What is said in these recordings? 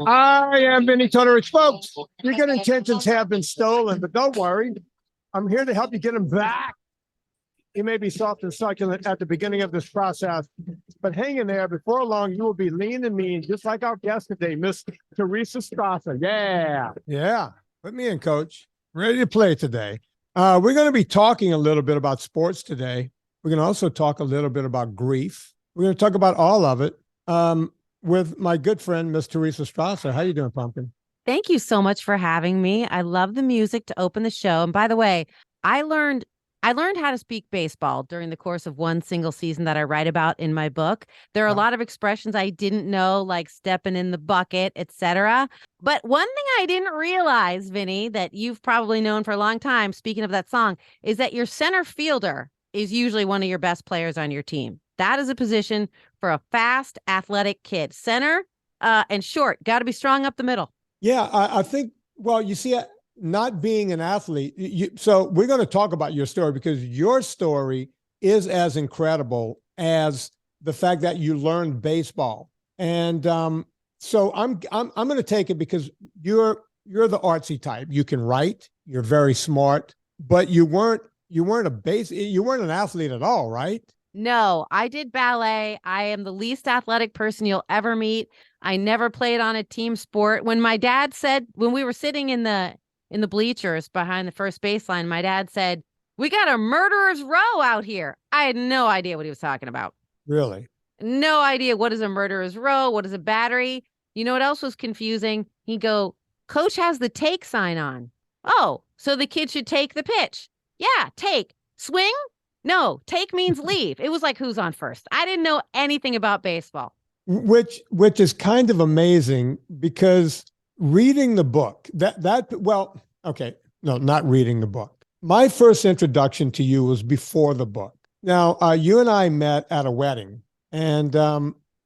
I am Vinnie Tortorich. Folks, your good intentions have been stolen, but don't worry. I'm here to help you get them back. You may be soft and succulent at the beginning of this process, but hang in there. Before long, you will be lean and mean, just like our guest today, Miss Teresa Strasser. Yeah. Yeah. Put me in, coach. Ready to play today. We're going to be talking a little bit about sports today. We're going to also talk a little bit about grief. We're going to talk about all of it with my good friend, Miss Teresa Strasser. How you doing, Pumpkin? Thank you so much for having me. I love the music to open the show. And by the way, I learned how to speak baseball during the course of one single season that I write about in my book. There are a lot of expressions I didn't know, like stepping in the bucket, etc. But one thing I didn't realize, Vinny, that you've probably known for a long time, speaking of that song, is that your center fielder is usually one of your best players on your team. That is a position for a fast, athletic kid. Center and short, got to be strong up the middle. Yeah, I think, well, you see, not being an athlete, so we're going to talk about your story because your story is as incredible as the fact that you learned baseball. And so I'm going to take it because you're the artsy type. You can write, you're very smart, but you weren't an athlete at all, right? No, I did ballet. I am the least athletic person you'll ever meet. I never played on a team sport. When my dad said, when we were sitting in the bleachers behind the first baseline, my dad said, "We got a murderer's row out here." I had no idea what he was talking about. Really? No idea. What is a murderer's row? What is a battery? You know what else was confusing? He'd go, "Coach has the take sign on." Oh, so the kid should take the pitch. Yeah, take. Swing? No, take means leave. It was like, who's on first? I didn't know anything about baseball. Which is kind of amazing because reading the book, not reading the book. My first introduction to you was before the book. Now, you and I met at a wedding, and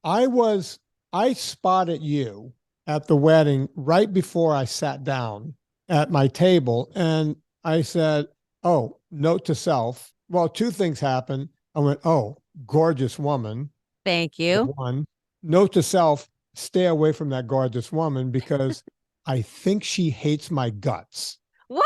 I spotted you at the wedding right before I sat down at my table, and I said, "Oh, note to self." Well, two things happened. I went, "Oh, gorgeous woman." Thank you. One, note to self, stay away from that gorgeous woman because I think she hates my guts. What?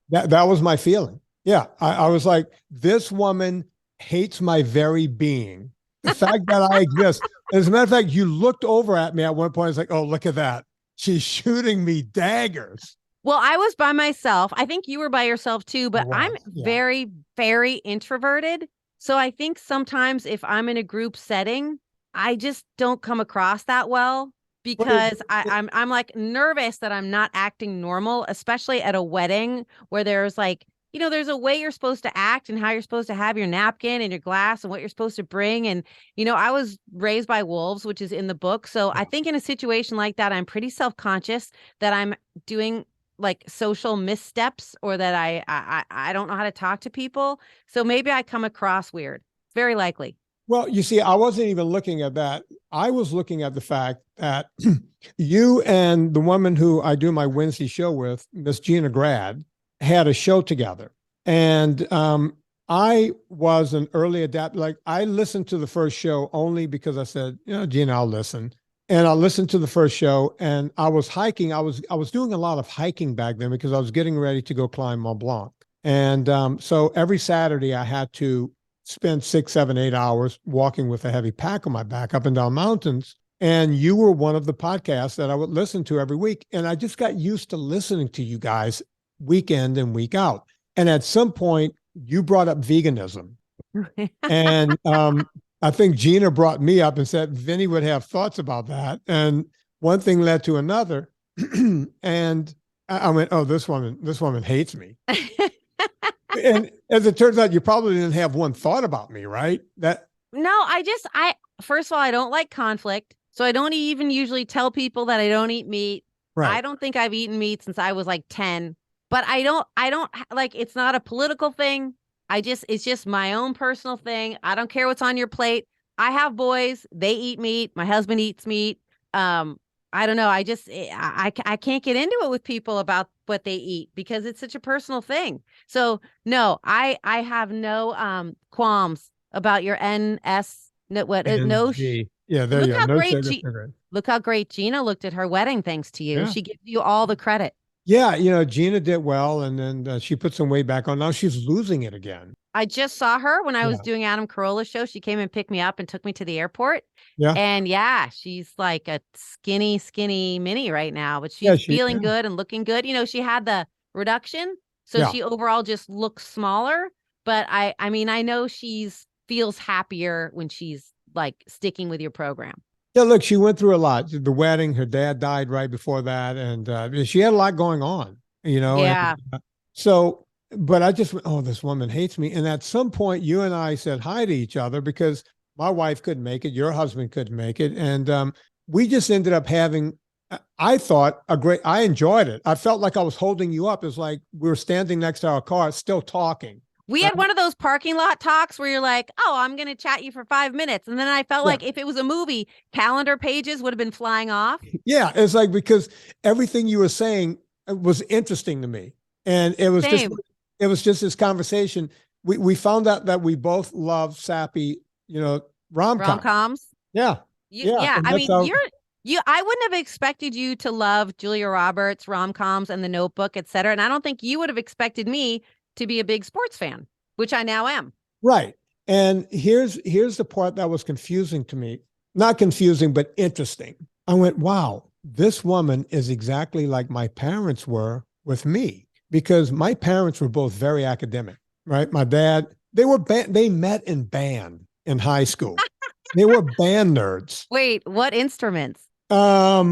That was my feeling. Yeah. I was like, this woman hates my very being. The fact that I exist. As a matter of fact, you looked over at me at one point. It's like, oh, look at that. She's shooting me daggers. Well, I was by myself. I think you were by yourself too, but I'm very, very introverted. So I think sometimes if I'm in a group setting, I just don't come across that well because I'm like nervous that I'm not acting normal, especially at a wedding where there's like, there's a way you're supposed to act and how you're supposed to have your napkin and your glass and what you're supposed to bring. And, I was raised by wolves, which is in the book. So I think in a situation like that, I'm pretty self-conscious that I'm doing like social missteps or that I don't know how to talk to people. So maybe I come across weird. Very likely. Well, you see, I wasn't even looking at that. I was looking at the fact that you and the woman who I do my Wednesday show with, Miss Gina Grad, had a show together. And I was an early adapter. Like I listened to the first show only because I said, Gina, I'll listen. And I listened to the first show and I was hiking. I was doing a lot of hiking back then because I was getting ready to go climb Mont Blanc. And so every Saturday I had to spend 6, 7, 8 hours walking with a heavy pack on my back up and down mountains. And you were one of the podcasts that I would listen to every week. And I just got used to listening to you guys week in and week out. And at some point you brought up veganism. And I think Gina brought me up and said, Vinny would have thoughts about that. And one thing led to another. And I went, oh, this woman hates me. And as it turns out, you probably didn't have one thought about me, right? No, first of all, I don't like conflict. So I don't even usually tell people that I don't eat meat. Right. I don't think I've eaten meat since I was like 10, but I don't like, it's not a political thing. It's just my own personal thing. I don't care what's on your plate. I have boys, they eat meat. My husband eats meat. I don't know. I can't get into it with people about what they eat because it's such a personal thing. So no, I have no qualms about your NSNG. Yeah, there Look you go. how No great sugar. look how great Gina looked at her wedding thanks to you. Yeah. She gives you all the credit. Yeah, Gina did well, and then she put some weight back on. Now she's losing it again. I just saw her when I was Yeah. doing Adam Carolla's show. She came and picked me up and took me to the airport. Yeah. And yeah, she's like a skinny mini right now, but Yeah, she's feeling good and looking good. She had the reduction, so Yeah. she overall just looks smaller. But I mean, I know she's feels happier when she's like sticking with your program. Yeah, look, she went through a lot. The wedding, her dad died right before that, and she had a lot going on, Yeah. And so, but I just went, oh, this woman hates me. And at some point, you and I said hi to each other because my wife couldn't make it, your husband couldn't make it, and we just ended up having. I thought I enjoyed it. I felt like I was holding you up. It's like we were standing next to our car, still talking. We had one of those parking lot talks where you're like, oh, I'm going to chat you for 5 minutes. And then I felt like if it was a movie, calendar pages would have been flying off. Yeah. It's like, because everything you were saying was interesting to me. And it was just this conversation. We found out that we both love sappy, rom-coms. Yeah. Yeah. I mean, I wouldn't have expected you to love Julia Roberts, rom-coms and The Notebook, etc. And I don't think you would have expected me to be a big sports fan, which I now am. Right. And here's the part that was confusing to me. Not confusing, but interesting. I went, wow, this woman is exactly like my parents were with me, because my parents were both very academic, right? My dad, they met in band in high school. They were band nerds. Wait, what instruments? My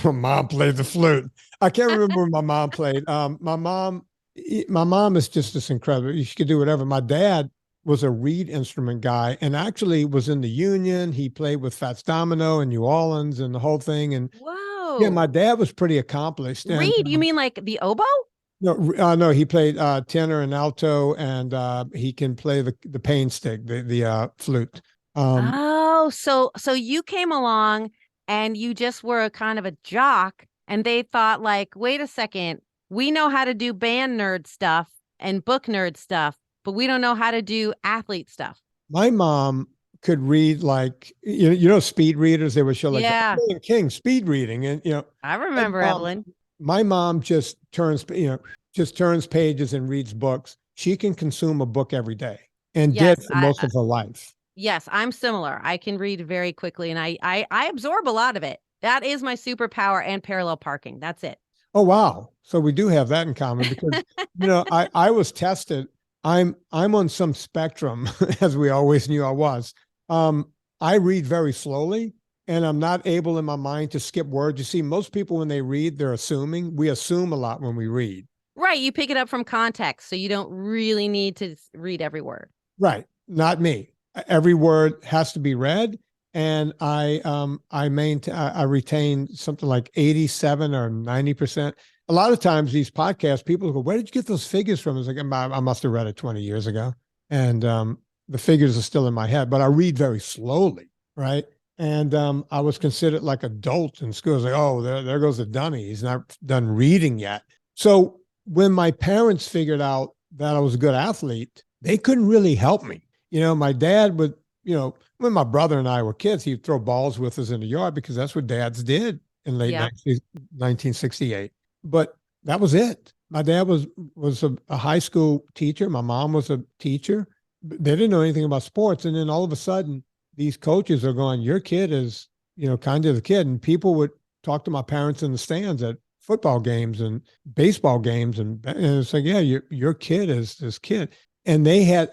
mom played the flute. I can't remember what my mom played. My mom is just this incredible. She could do whatever. My dad was a reed instrument guy and actually was in the Union. He played with Fats Domino in New Orleans and the whole thing. And whoa, yeah, my dad was pretty accomplished. Reed, you mean like the oboe? No, he played tenor and alto, and he can play the pain stick, the flute. So you came along and you just were a kind of a jock, and they thought like, wait a second. We know how to do band nerd stuff and book nerd stuff, but we don't know how to do athlete stuff. My mom could read like, speed readers. They would show like Evelyn King speed reading. And, I remember Evelyn. My mom just turns pages and reads books. She can consume a book every day and did for most of her life. Yes, I'm similar. I can read very quickly and I absorb a lot of it. That is my superpower, and parallel parking. That's it. Oh, wow. So we do have that in common because, I was tested. I'm on some spectrum, as we always knew I was. I read very slowly, and I'm not able in my mind to skip words. You see, most people, when they read, they're assuming. We assume a lot when we read. Right. You pick it up from context, so you don't really need to read every word. Right. Not me. Every word has to be read. And I retain something like 87 or 90%. A lot of times these podcasts, people go, where did you get those figures from? It's like, I must have read it 20 years ago. And the figures are still in my head, but I read very slowly, right? And I was considered like a dolt in school. I was like, oh, there goes the dunny. He's not done reading yet. So when my parents figured out that I was a good athlete, they couldn't really help me. My dad would, when my brother and I were kids, he'd throw balls with us in the yard because that's what dads did in late 1968. But that was it. My dad was a high school teacher. My mom was a teacher. They didn't know anything about sports. And then all of a sudden, these coaches are going, your kid is, kind of the kid. And people would talk to my parents in the stands at football games and baseball games. And it's like, yeah, your kid is this kid. And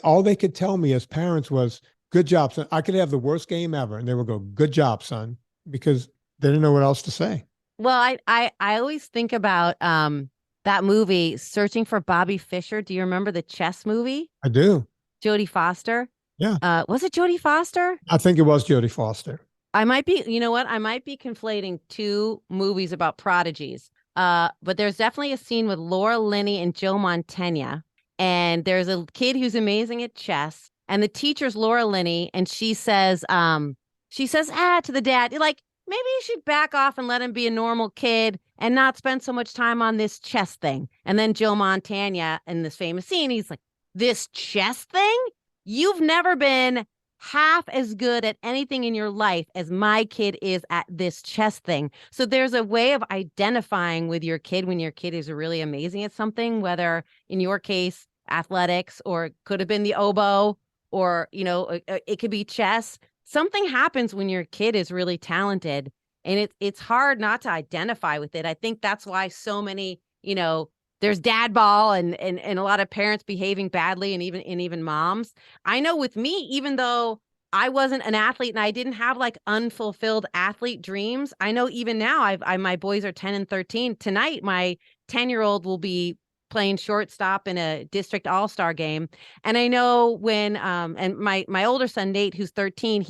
all they could tell me as parents was, good job, son. I could have the worst game ever. And they would go, good job, son, because they didn't know what else to say. Well, I always think about that movie, Searching for Bobby Fischer. Do you remember the chess movie? I do. Jodie Foster. Yeah. Was it Jodie Foster? I think it was Jodie Foster. I might be, you know what? I might be conflating two movies about prodigies. But there's definitely a scene with Laura Linney and Joe Mantegna. And there's a kid who's amazing at chess. And the teacher's Laura Linney. And she says, to the dad, you're like, maybe you should back off and let him be a normal kid and not spend so much time on this chess thing. And then Joe Mantegna in this famous scene, he's like, this chess thing? You've never been half as good at anything in your life as my kid is at this chess thing. So there's a way of identifying with your kid when your kid is really amazing at something, whether in your case, athletics, or it could have been the oboe, or, you know, it could be chess. Something happens when your kid is really talented, and it's hard not to identify with it. I think that's why so many, you know, there's dad ball and a lot of parents behaving badly, and even moms. I know with me, even though I wasn't an athlete and I didn't have like unfulfilled athlete dreams, I know even now my boys are 10 and 13. Tonight, my 10-year-old will be playing shortstop in a district all-star game. And I know when and my older son, Nate, who's 13,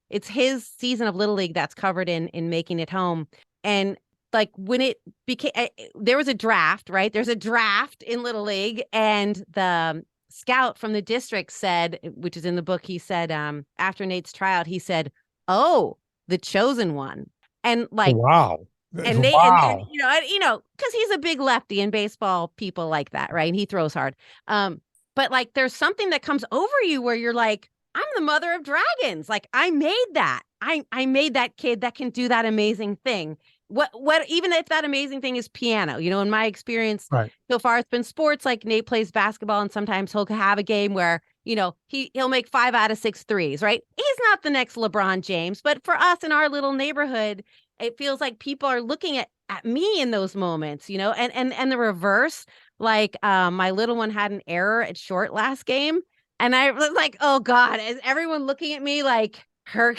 it's his season of Little League that's covered in Making It Home. And like when it became, there was a draft, right? There's a draft in Little League, and the scout from the district said, which is in the book, he said, after Nate's tryout, he said, "Oh, the chosen one." And like, wow. and Nate, Wow. and, because he's a big lefty, and baseball people like that, right? And he throws hard. But like, there's something that comes over you where you're like, I'm the mother of dragons. Like, I made that. I made that kid that can do that amazing thing. What even if that amazing thing is piano, in my experience so far, it's been sports. Like Nate plays basketball, and sometimes he'll have a game where, he'll make 5 out of 6 threes, right? He's not the next LeBron James, but for us in our little neighborhood, it feels like people are looking at me in those moments, and the reverse. Like my little one had an error at short last game, and I was like, oh God, is everyone looking at me like her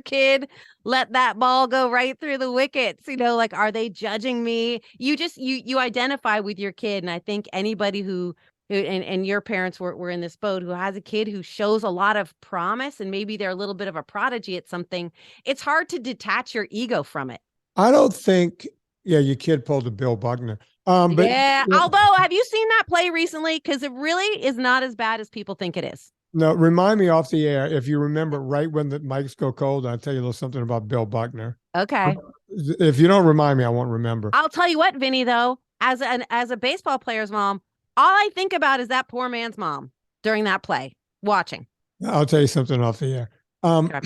kid let that ball go right through the wickets? Like, are they judging me? You identify with your kid. And I think anybody who and your parents were in this boat, who has a kid who shows a lot of promise, and maybe they're a little bit of a prodigy at something, it's hard to detach your ego from it. I don't think, your kid pulled a Bill Buckner. But yeah, although, have you seen that play recently? Because it really is not as bad as people think it is. No, remind me off the air if you remember, right when the mics go cold, I'll tell you a little something about Bill Buckner. Okay. If you don't remind me, I won't remember. I'll tell you what, Vinny, though, as a baseball player's mom, all I think about is that poor man's mom during that play, watching. I'll tell you something off the air. Okay.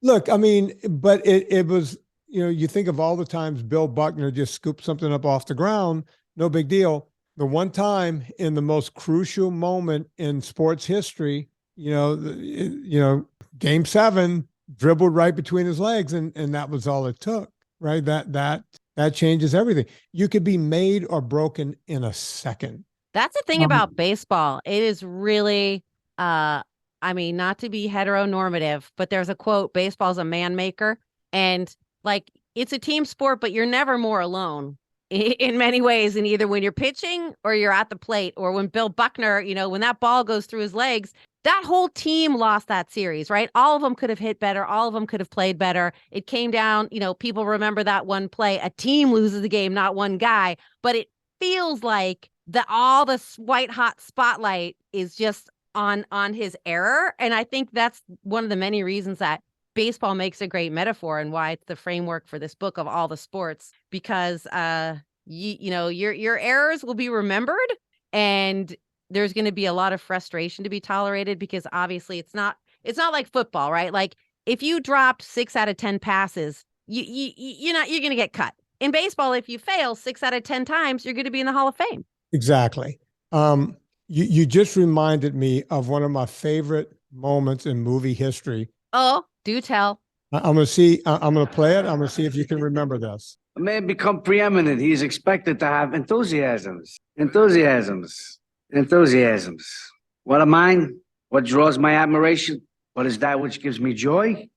Look, I mean, but it was, you think of all the times Bill Buckner just scooped something up off the ground, no big deal. The one time in the most crucial moment in sports history, Game 7, dribbled right between his legs, and that was all it took, right? That changes everything. You could be made or broken in a second. That's the thing about baseball. It is really, not to be heteronormative, but there's a quote: baseball's a man maker. And like, it's a team sport, but you're never more alone in many ways, and either when you're pitching or you're at the plate, or when Bill Buckner, when that ball goes through his legs, that whole team lost that series, right? All of them could have hit better. All of them could have played better. It came down, people remember that one play. A team loses the game, not one guy. But it feels like all the white hot spotlight is just on his error. And I think that's one of the many reasons that baseball makes a great metaphor, and why it's the framework for this book of all the sports, because your errors will be remembered, and there's going to be a lot of frustration to be tolerated, because obviously it's not like football, right? Like, if you dropped 6 out of 10 passes, you're going to get cut. In baseball, if you fail 6 out of 10 times, you're going to be in the Hall of Fame. Exactly. You just reminded me of one of my favorite moments in movie history. Oh, do tell. I'm going to play it. I'm going to see if you can remember this. A man become preeminent. He is expected to have enthusiasms. What am mine? What draws my admiration? What is that which gives me joy?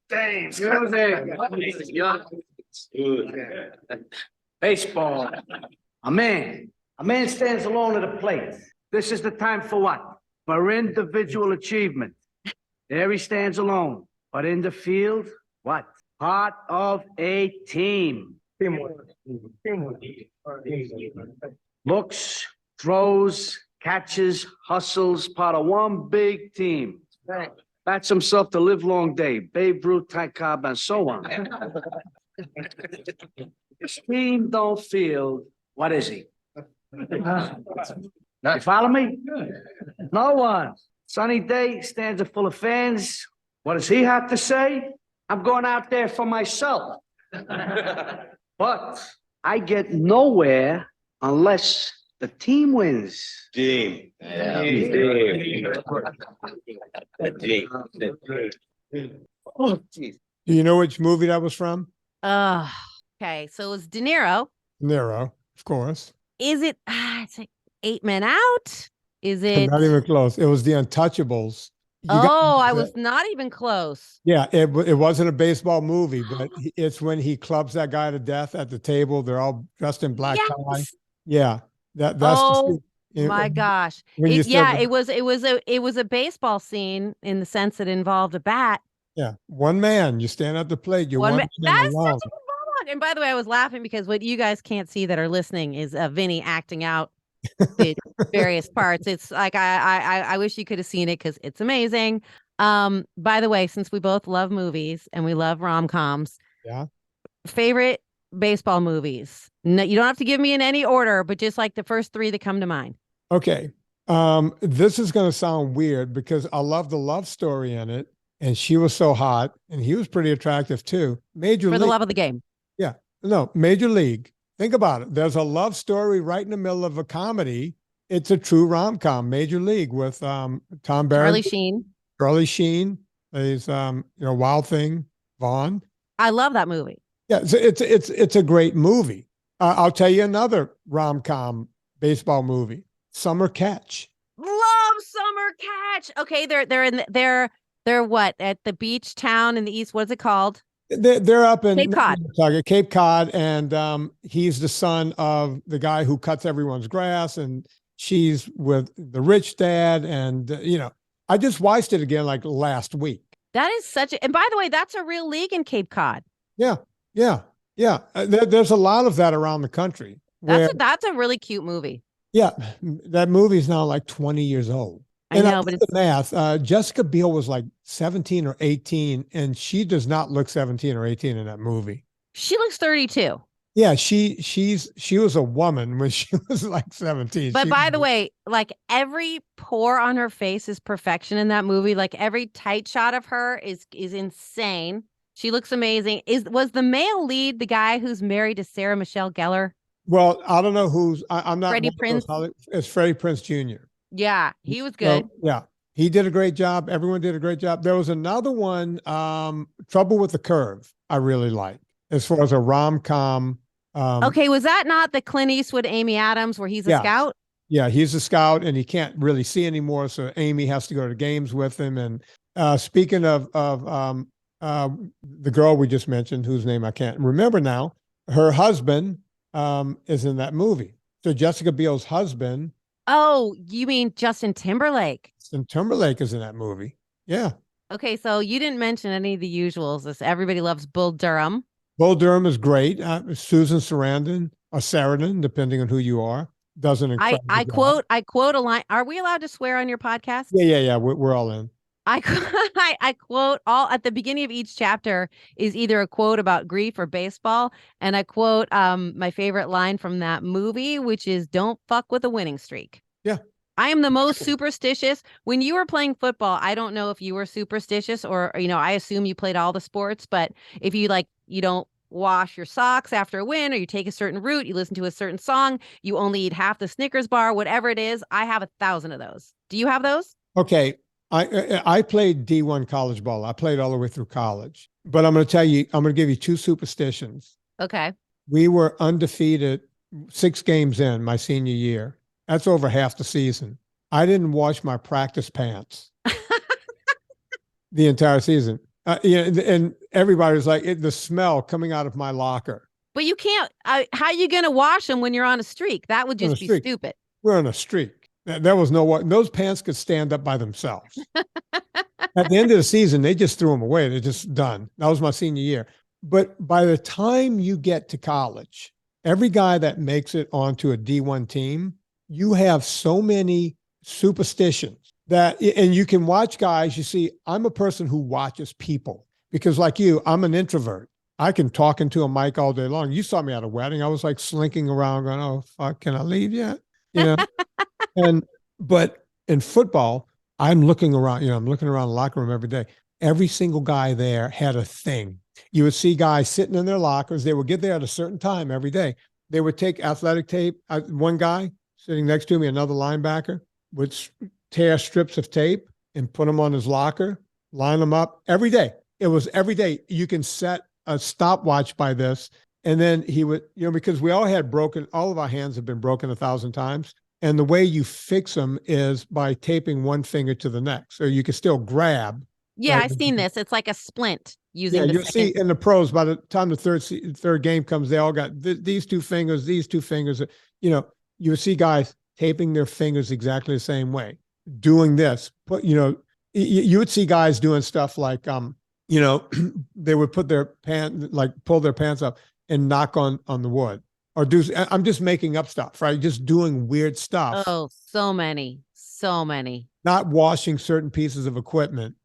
Baseball. A man stands alone at a plate. This is the time for what? For individual achievement. There he stands alone. But in the field, what? Part of a team. Teamwork. Looks, throws, catches, hustles, part of one big team. Bats himself the livelong day. Babe Ruth, Ty Cobb, and so on. His team don't field. What is he? You follow me? No one. Sunny day, stands are full of fans. What does he have to say? I'm going out there for myself. But I get nowhere unless the team wins. Team. Yeah. Oh, geez. Do you know which movie that was from? Okay. So it's De Niro. Nero, of course. Is it? It's like 8 Men Out. Is it? Not even close. It was The Untouchables. I was not even close. Yeah, it wasn't a baseball movie, but it's when he clubs that guy to death at the table. They're all dressed in black tie. Yeah, that's. My gosh! It was a baseball scene in the sense that it involved a bat. Yeah, one man. You stand at the plate. You're one man That's alone. such a good. And by the way, I was laughing because what you guys can't see that are listening is Vinnie acting out the various parts. It's like I wish you could have seen it because it's amazing. By the way, since we both love movies and we love rom-coms, yeah, favorite baseball movies. No, you don't have to give me in any order, but just like the first 3 that come to mind. Okay. This is going to sound weird because I love the love story in it, and she was so hot, and he was pretty attractive too. Major League. For the love of the game. Yeah. No, Major League. Think about it. There's a love story right in the middle of a comedy. It's a true rom-com, Major League, with Tom Barrett. Charlie Sheen plays Wild Thing Vaughn. I love that movie. Yeah, it's a great movie. I'll tell you another rom-com baseball movie, Summer Catch. Love Summer Catch. Okay, they're what, at the beach town in the east? What's it called? They're up in Cape Cod, and he's the son of the guy who cuts everyone's grass, and she's with the rich dad, and I just watched it again like last week. That is and by the way, that's a real league in Cape Cod. Yeah. There's a lot of that around the country. That's a really cute movie. Yeah, that movie's now like 20 years old. I know, but it's the math. Jessica Biel was like 17 or 18, and she does not look 17 or 18 in that movie. She looks 32. Yeah, she was a woman when she was like 17. But by the way, like every pore on her face is perfection in that movie. Like every tight shot of her is insane. She looks amazing. Was the male lead the guy who's married to Sarah Michelle Gellar? Well, I don't know who's. I'm not. Freddie Prinze. It's Freddie Prinze Jr. Yeah, he was good. So, yeah, he did a great job. Everyone did a great job. There was another one, Trouble with the Curve. I really like as far as a rom-com. Okay, was that not the Clint Eastwood, Amy Adams, where he's a scout? Yeah, he's a scout, and he can't really see anymore, so Amy has to go to games with him. And speaking of the girl we just mentioned, whose name I can't remember now, her husband is in that movie. So Jessica Biel's husband. Oh, you mean Justin Timberlake? Justin Timberlake is in that movie. Yeah. Okay, so you didn't mention any of the usuals. Everybody loves Bull Durham. Bull Durham is great. Susan Sarandon or Sarandon, depending on who you are, does an incredible job. I quote a line. Are we allowed to swear on your podcast? Yeah. We're all in. I quote all at the beginning of each chapter is either a quote about grief or baseball, and I quote my favorite line from that movie, which is "Don't fuck with a winning streak." Yeah. I am the most superstitious. When you were playing football, I don't know if you were superstitious or, I assume you played all the sports, but if you you don't wash your socks after a win, or you take a certain route, you listen to a certain song, you only eat half the Snickers bar, whatever it is, I have 1,000 of those. Do you have those? Okay. I played D1 college ball. I played all the way through college, but I'm going to give you 2 superstitions. Okay. We were undefeated 6 games in my senior year. That's over half the season. I didn't wash my practice pants the entire season. And everybody was like, the smell coming out of my locker. But you can't, how are you going to wash them when you're on a streak? That would just be stupid. We're on a streak. There was those pants could stand up by themselves. At the end of the season, they just threw them away. They're just done. That was my senior year. But by the time you get to college, every guy that makes it onto a D1 team, you have so many superstitions and you can watch guys. You see, I'm a person who watches people because like you, I'm an introvert. I can talk into a mic all day long. You saw me at a wedding. I was like slinking around going, oh, fuck, can I leave yet? But in football, I'm looking around, I'm looking around the locker room every day. every single guy there had a thing. You would see guys sitting in their lockers. They would get there at a certain time every day. They would take athletic tape. One guy sitting next to me, another linebacker, would tear strips of tape and put them on his locker, line them up every day. It was every day. You can set a stopwatch by this. And then he would, because we all of our hands have been broken 1,000 times. And the way you fix them is by taping one finger to the next. So you can still grab. Yeah, right? I've seen this. It's like a splint using the you'll see in the pros, by the time the third game comes, they all got these two fingers. You would see guys taping their fingers exactly the same way, doing this. But, you would see guys doing stuff like, they would put their pull their pants up and knock on the wood. Or I'm just making up stuff, right? Just doing weird stuff. Oh, so many. Not washing certain pieces of equipment.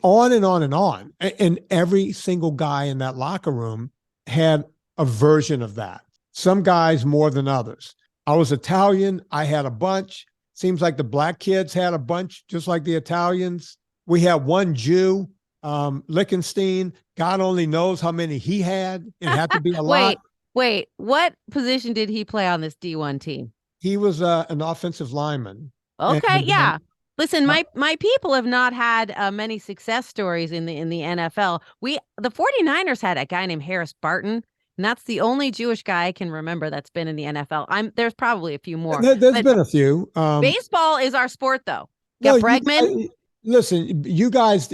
On and on and on. And every single guy in that locker room had a version of that. Some guys more than others. I was Italian. I had a bunch. Seems like the black kids had a bunch, just like the Italians. We had one Jew, Lichtenstein. God only knows how many he had. It had to be a lot. Wait, what position did he play on this D1 team? He was an offensive lineman. Okay, yeah. Listen, my people have not had many success stories in the NFL. The 49ers had a guy named Harris Barton, and that's the only Jewish guy I can remember that's been in the NFL. There's probably a few more. There's been a few. Baseball is our sport, though. Yeah, Bregman. Listen, you guys,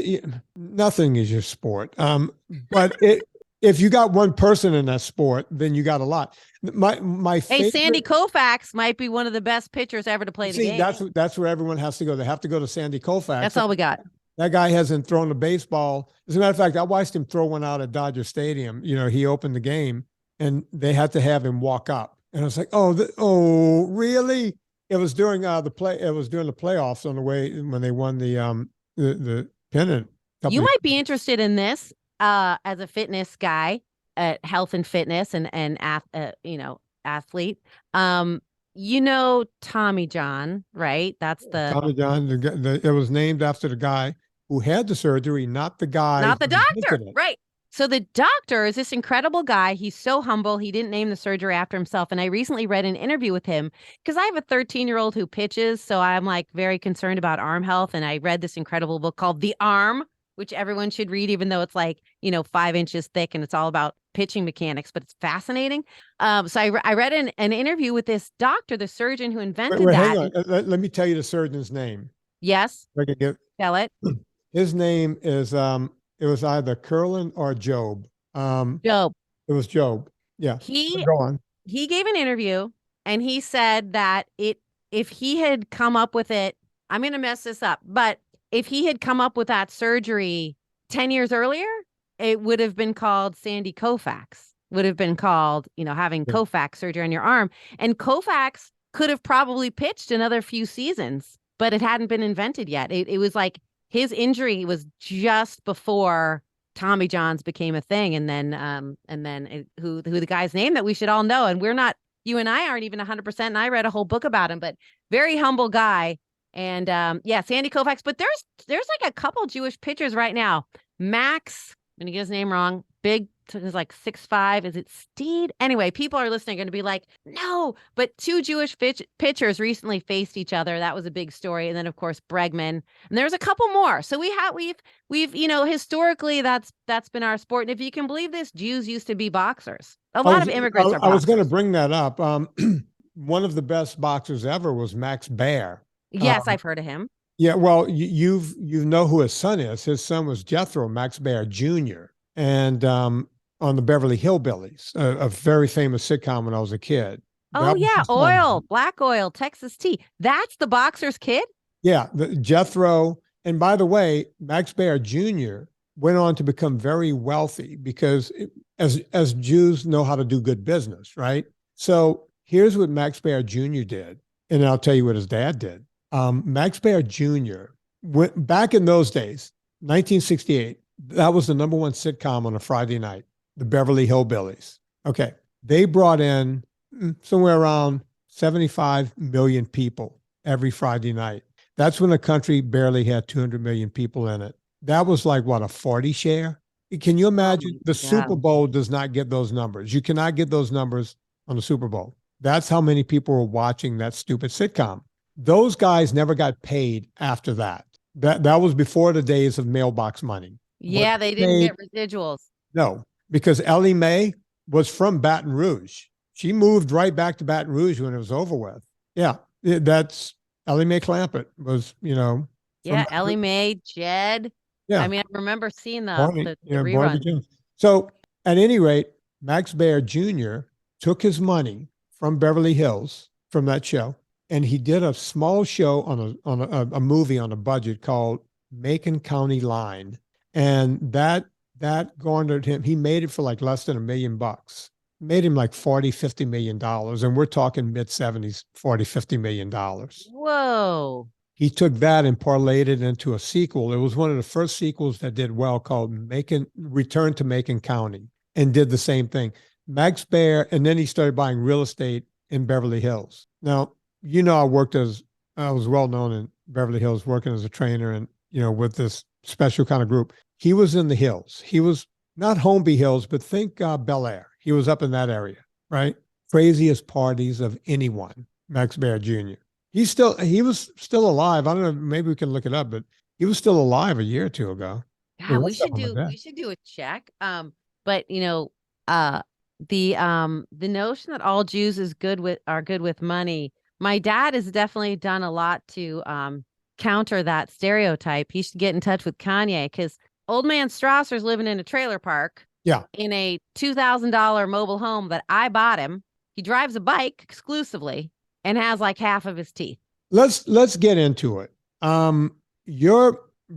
nothing is your sport. But if you got one person in that sport, then you got a lot. My favorite, Sandy Koufax might be one of the best pitchers ever to play the game. That's where everyone has to go. They have to go to Sandy Koufax. That's all we got. That guy hasn't thrown a baseball. As a matter of fact, I watched him throw one out at Dodger Stadium. He opened the game, and they had to have him walk up. And I was like, oh, really? It was during the playoffs on the way when they won the pennant. You might be interested in this as a fitness guy, health and fitness and athlete. Tommy John, right? That's the Tommy John. It was named after the guy who had the surgery, not the doctor, right? So the doctor is this incredible guy. He's so humble. He didn't name the surgery after himself. And I recently read an interview with him because I have a 13-year-old who pitches. So I'm very concerned about arm health. And I read this incredible book called The Arm, which everyone should read, even though it's 5 inches thick and it's all about pitching mechanics, but it's fascinating. So I read an interview with this doctor, the surgeon who invented that. Hang on. Let me tell you the surgeon's name. Yes. Tell it. His name is, it was either Curlin or Job. Job. It was Job. Yeah. Go on. He gave an interview and he said that if he had come up with it, I'm going to mess this up, but if he had come up with that surgery 10 years earlier, it would have been called Sandy Koufax, would have been called, having Koufax surgery on your arm. And Koufax could have probably pitched another few seasons, but it hadn't been invented yet. It was like his injury was just before Tommy John's became a thing. And then who the guy's name that we should all know. And you and I aren't even 100%. And I read a whole book about him, but very humble guy. And Sandy Koufax. But there's a couple Jewish pitchers right now. Max, I'm gonna get his name wrong. Big, is 6'5". Is it Steed? Anyway, people are listening going to be like, no. But two Jewish pitchers recently faced each other. That was a big story. And then of course Bregman. And there's a couple more. So we've historically that's been our sport. And if you can believe this, Jews used to be boxers. A lot of immigrants are boxers. I was going to bring that up. One of the best boxers ever was Max Baer. Yes, I've heard of him. Yeah, well, you know who his son is. His son was Jethro Max Baer Jr. And on the Beverly Hillbillies, a very famous sitcom when I was a kid. Oh yeah, Black Oil, Texas Tea. That's the boxer's kid? Yeah, Jethro. And by the way, Max Baer Jr. went on to become very wealthy because as Jews know how to do good business, right? So here's what Max Baer Jr. did, and I'll tell you what his dad did. Max Baer Jr. went back in those days, 1968. That was the number one sitcom on a Friday night, the Beverly Hillbillies. Okay. They brought in somewhere around 75 million people every Friday night. That's when the country barely had 200 million people in it. that was like what, a 40 share? Can you imagine? my The Super God. Bowl does not get those numbers. You cannot get those numbers on the Super Bowl. That's how many people were watching that stupid sitcom. Those guys never got paid after that. That was before the days of mailbox money. What Yeah, they they didn't made, get residuals. no, because Ellie Mae was from Baton Rouge. She moved right back to Baton Rouge when it was over with. Yeah, that's Ellie Mae Clampett was, from Yeah, Baton Ellie Rouge. Mae, Jed. I Yeah, mean, I remember seeing Barney, the Barney reruns. Jones. So at any rate, Max Baer Jr. took his money from Beverly Hills from that show, and he did a small show on a movie on a budget called Macon County Line, and that garnered him. He made it for like less than $1 million. Made him like 40, $50 million, and we're talking mid 70s, 40, $50 million. Whoa. He took that and parlayed it into a sequel. It was one of the first sequels that did well, called Return to Macon County, and did the same thing. Max Baer, and then he started buying real estate in Beverly Hills. Now, I was well known in Beverly Hills working as a trainer and, with this special kind of group. He was in the hills. He was not Holmby Hills, but think Bel Air. He was up in that area, right? Craziest parties of anyone, Max Baer Jr. He was still alive. I don't know, maybe we can look it up, but he was still alive a year or two ago. The God, rest of them are dead. we should do a check. But the notion that all Jews are good with money. My dad has definitely done a lot to counter that stereotype. He should get in touch with Kanye, because old man Strasser's living in a trailer park. Yeah. In a $2,000 mobile home that I bought him. He drives a bike exclusively and has like half of his teeth. Let's get into it.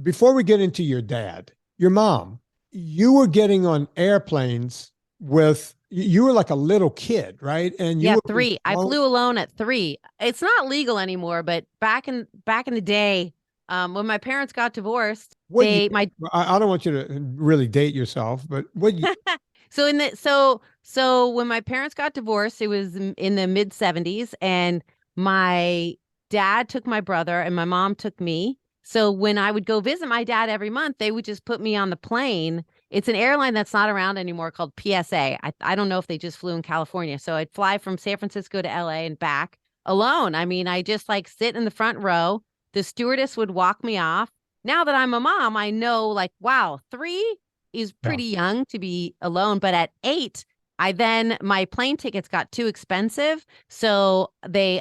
Before we get into your dad, your mom, you were getting on airplanes you were like a little kid, right? And you Yeah, were 3. I flew alone at 3. It's not legal anymore, but back in the day, when my parents got divorced, I don't want you to really date yourself, but so when my parents got divorced, it was in the mid 70s, and my dad took my brother and my mom took me. So when I would go visit my dad every month, they would just put me on the plane. It's an airline that's not around anymore called PSA. I don't know if they just flew in California. So I'd fly from San Francisco to LA and back alone. I mean, I just like sit in the front row. The stewardess would walk me off. Now that I'm a mom, I know like, wow, 3 is pretty young to be alone. But at 8, my plane tickets got too expensive. So they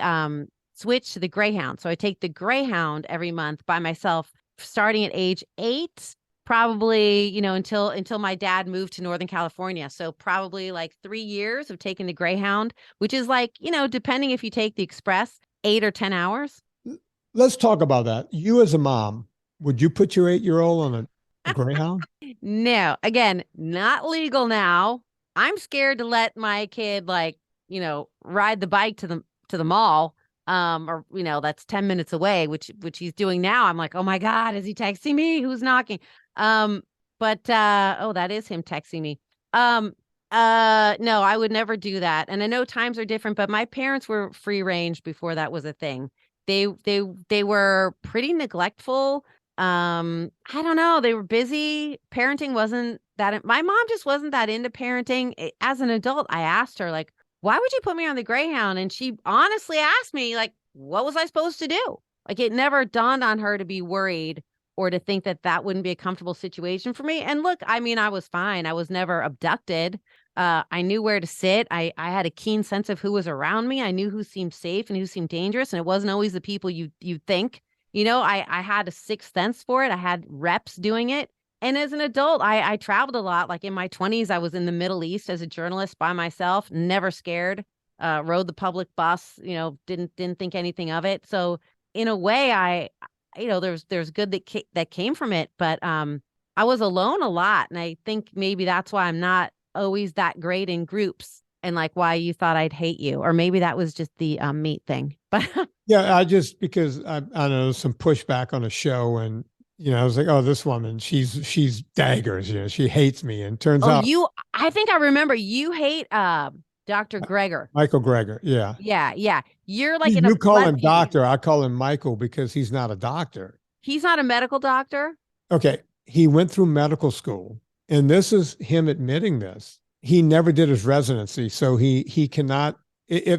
switched to the Greyhound. So I take the Greyhound every month by myself, starting at age 8, probably, until my dad moved to Northern California. So probably like 3 years of taking the Greyhound, which is like, depending if you take the Express, 8 or 10 hours. Let's talk about that. You as a mom, would you put your 8-year-old on a Greyhound? No, again, not legal now. I'm scared to let my kid ride the bike to the mall. Or that's 10 minutes away, which he's doing now. I'm like, oh my God, is he texting me? Who's knocking? But that is him texting me. No, I would never do that. And I know times are different, but my parents were free range before that was a thing. They were pretty neglectful. I don't know. They were busy. Parenting wasn't that. My mom just wasn't that into parenting. As an adult, I asked her, like, why would you put me on the Greyhound? And she honestly asked me, like, what was I supposed to do? Like, it never dawned on her to be worried or to think that wouldn't be a comfortable situation for me. And look, I mean, I was fine. I was never abducted. I knew where to sit. I had a keen sense of who was around me. I knew who seemed safe and who seemed dangerous. And it wasn't always the people you think. I had a sixth sense for it. I had reps doing it. And as an adult, I traveled a lot. Like in my 20s, I was in the Middle East as a journalist by myself, never scared, rode the public bus, didn't think anything of it. So in a way, there's good that came from it. But I was alone a lot. And I think maybe that's why I'm not always that great in groups, and like why you thought I'd hate you. Or maybe that was just the meat thing. But yeah, because I know some pushback on a show, and I was like, oh, this woman, she's daggers, she hates me. And turns out I think I remember you hate Dr. Greger. Michael Greger. Yeah. Yeah. You're like you call him doctor. I call him Michael because he's not a doctor. He's not a medical doctor. Okay. he went through medical school, and this is him admitting this. He never did his residency, so he cannot.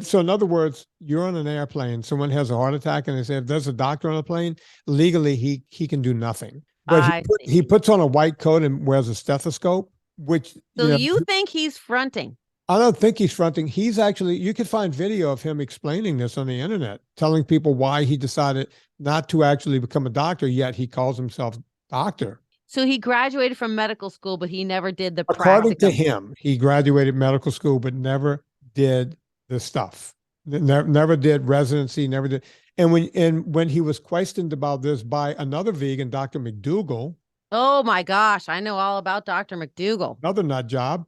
So in other words, you're on an airplane, someone has a heart attack, and they say if there's a doctor on the plane, legally he can do nothing. But he puts on a white coat and wears a stethoscope, which so you think he's fronting? I don't think he's fronting. He's actually, you can find video of him explaining this on the internet, telling people why he decided not to actually become a doctor, yet he calls himself doctor. So he graduated from medical school, but he never did the According practicum. to him, he graduated medical school, but never did the stuff. Never did residency, never did. And when he was questioned about this by another vegan, Dr. McDougall. Oh my gosh, I know all about Dr. McDougall. Another nut job.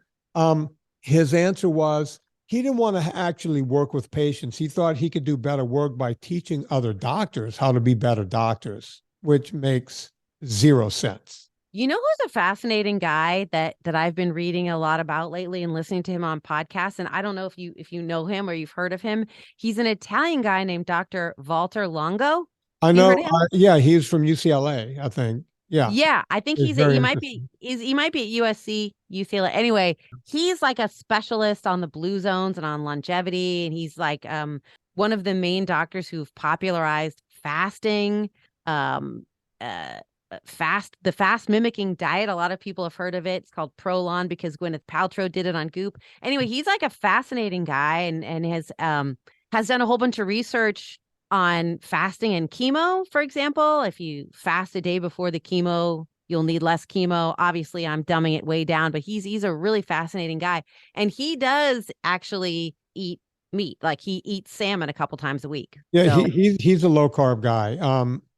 His answer was he didn't want to actually work with patients. He thought he could do better work by teaching other doctors how to be better doctors, which makes zero sense. You know who's a fascinating guy that I've been reading a lot about lately and listening to him on podcasts? And I don't know if you know him or you've heard of him. He's an Italian guy named Dr. Walter Longo. I know. Yeah, he's from UCLA, I think. Yeah. Yeah, I think he might be at USC, UCLA. Anyway, he's like a specialist on the blue zones and on longevity. And he's like one of the main doctors who've popularized fasting, the fast mimicking diet. A lot of people have heard of it. It's called Prolon because Gwyneth Paltrow did it on Goop. Anyway, he's like a fascinating guy and has done a whole bunch of research on fasting and chemo, for example. If you fast a day before the chemo, you'll need less chemo. Obviously, I'm dumbing it way down, but he's a really fascinating guy. And he does actually eat meat. Like he eats salmon a couple times a week. Yeah, so. He's a low carb guy.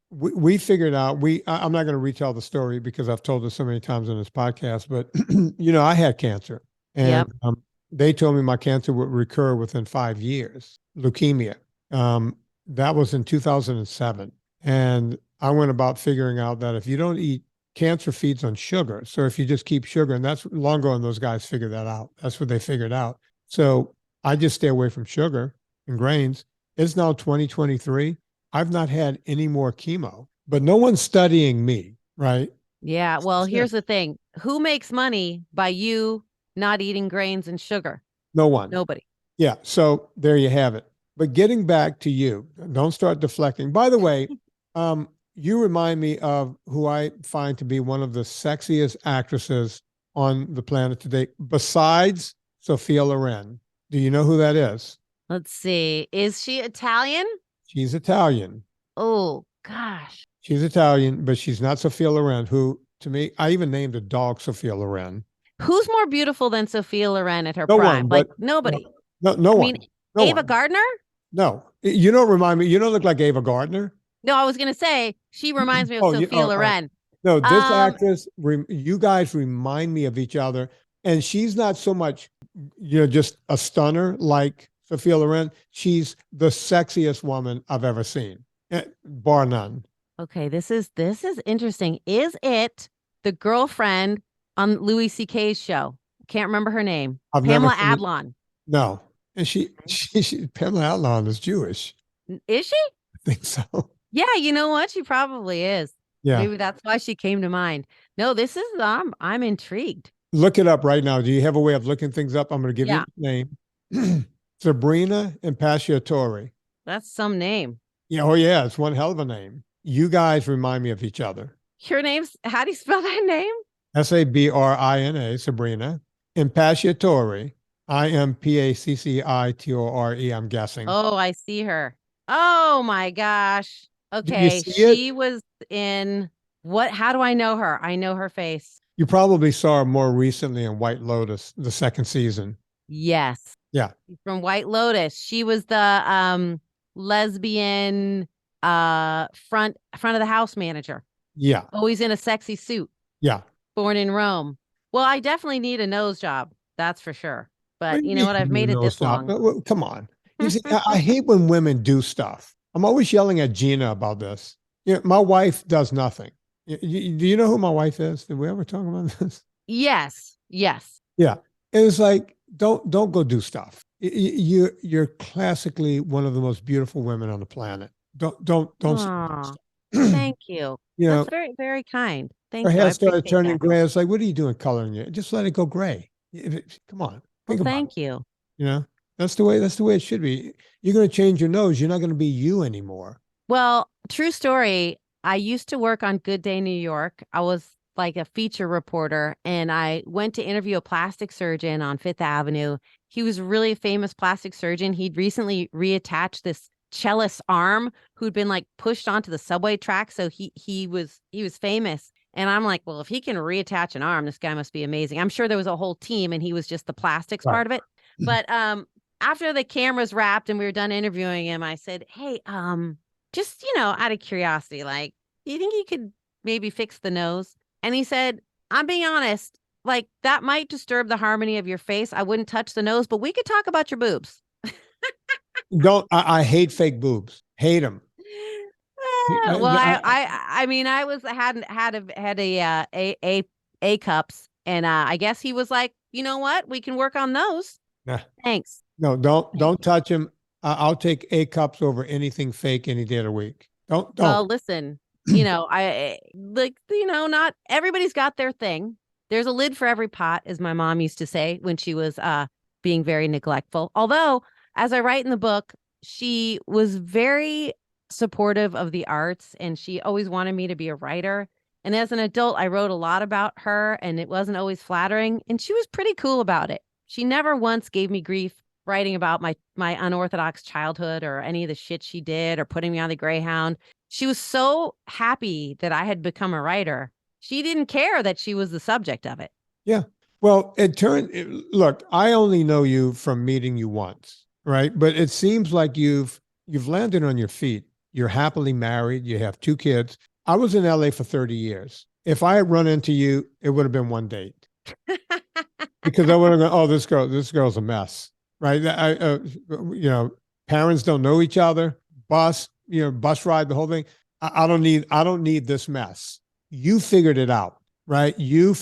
We figured out, I'm not going to retell the story because I've told it so many times on this podcast, but I had cancer, and they told me my cancer would recur within 5 years, leukemia. That was in 2007. And I went about figuring out that if you don't eat, cancer feeds on sugar. So if you just keep sugar, and that's Longo and those guys figured that out. That's what they figured out. So I just stay away from sugar and grains. It's now 2023. I've not had any more chemo, but no one's studying me, right? Yeah. Well, here's the thing. Who makes money by you not eating grains and sugar? No one. Nobody. Yeah. So there you have it. But getting back to you, don't start deflecting. By the way, you remind me of who I find to be one of the sexiest actresses on the planet today, besides Sophia Loren. Do you know who that is? Let's see. Is she Italian? She's Italian. Oh, gosh. She's Italian, but she's not Sophia Loren, who, to me, I even named a dog Sophia Loren. Who's more beautiful than Sophia Loren at her prime? Like, nobody. No one. No Ava one. Gardner? No. You don't remind me. You don't look like Ava Gardner. No, I was going to say, she reminds me of Sophia Loren. No, this actress, you guys remind me of each other. And she's not so much, just a stunner like Sophia Loren. She's the sexiest woman I've ever seen, bar none. Okay, this is interesting. Is it the girlfriend on Louis C.K.'s show? Can't remember her name. Pamela Adlon. No. And she Pamela Adlon is Jewish. Is she? I think so. Yeah, you know what? She probably is. Yeah. Maybe that's why she came to mind. No, this is, I'm intrigued. Look it up right now. Do you have a way of looking things up? I'm going to give you the name. Sabrina Impacciatore. That's some name. Yeah. Oh, yeah. It's one hell of a name. You guys remind me of each other. Your name's, how do you spell that name? Sabrina, Sabrina. Impacciatore. Impacciatore, I'm guessing. Oh, I see her. Oh, my gosh. Okay. She was in what? How do I know her? I know her face. You probably saw her more recently in White Lotus, the second season. Yes. Yeah. From White Lotus. She was the lesbian front of the house manager. Yeah. Always in a sexy suit. Yeah. Born in Rome. Well, I definitely need a nose job. That's for sure. But you know what? I've made it this long. Come on. You see, I hate when women do stuff. I'm always yelling at Gina about this. My wife does nothing. Do you know who my wife is? Did we ever talk about this? Yes. Yes. Yeah. And it's like, don't go do stuff. You're classically one of the most beautiful women on the planet. Don't stop. Thank you. You know, That's very, very kind. her Thank you. I hair started appreciate turning that. gray. It's like, what are you doing coloring it? Just let it go gray. Come on, Well, think about thank it. you. You know, that's the way it should be. You're going to change your nose. You're not going to be you anymore. Well, true story. I used to work on Good Day New York. I was like a feature reporter, and I went to interview a plastic surgeon on Fifth Avenue. He was a really famous plastic surgeon. He'd recently reattached this cellist arm who'd been like pushed onto the subway track. So he was famous. And I'm like, well, if he can reattach an arm, this guy must be amazing. I'm sure there was a whole team and he was just the plastics Right. part of it. But after the cameras wrapped and we were done interviewing him, I said, hey, just, out of curiosity, like, do you think you could maybe fix the nose? And he said, I'm being honest, like that might disturb the harmony of your face. I wouldn't touch the nose, but we could talk about your boobs. I hate fake boobs. Hate them. Well, I mean, I had a cups, and I guess he was like, you know what, we can work on those. Nah. Thanks. No, don't touch them. I'll take A cups over anything fake any day of the week. Don't. Well, listen, I like, not everybody's got their thing. There's a lid for every pot, as my mom used to say when she was being very neglectful. Although, as I write in the book, she was very supportive of the arts and she always wanted me to be a writer. And as an adult, I wrote a lot about her and it wasn't always flattering. And she was pretty cool about it. She never once gave me grief writing about my unorthodox childhood or any of the shit she did or putting me on the Greyhound. She was so happy that I had become a writer. She didn't care that she was the subject of it. Yeah. Well, look, I only know you from meeting you once, right? But it seems like you've landed on your feet. You're happily married. You have 2 kids. I was in LA for 30 years. If I had run into you, it would have been one date. Because I would have gone, oh, this girl's a mess, right? Parents don't know each other. Bus ride, the whole thing. I don't need this mess. You figured it out, right? You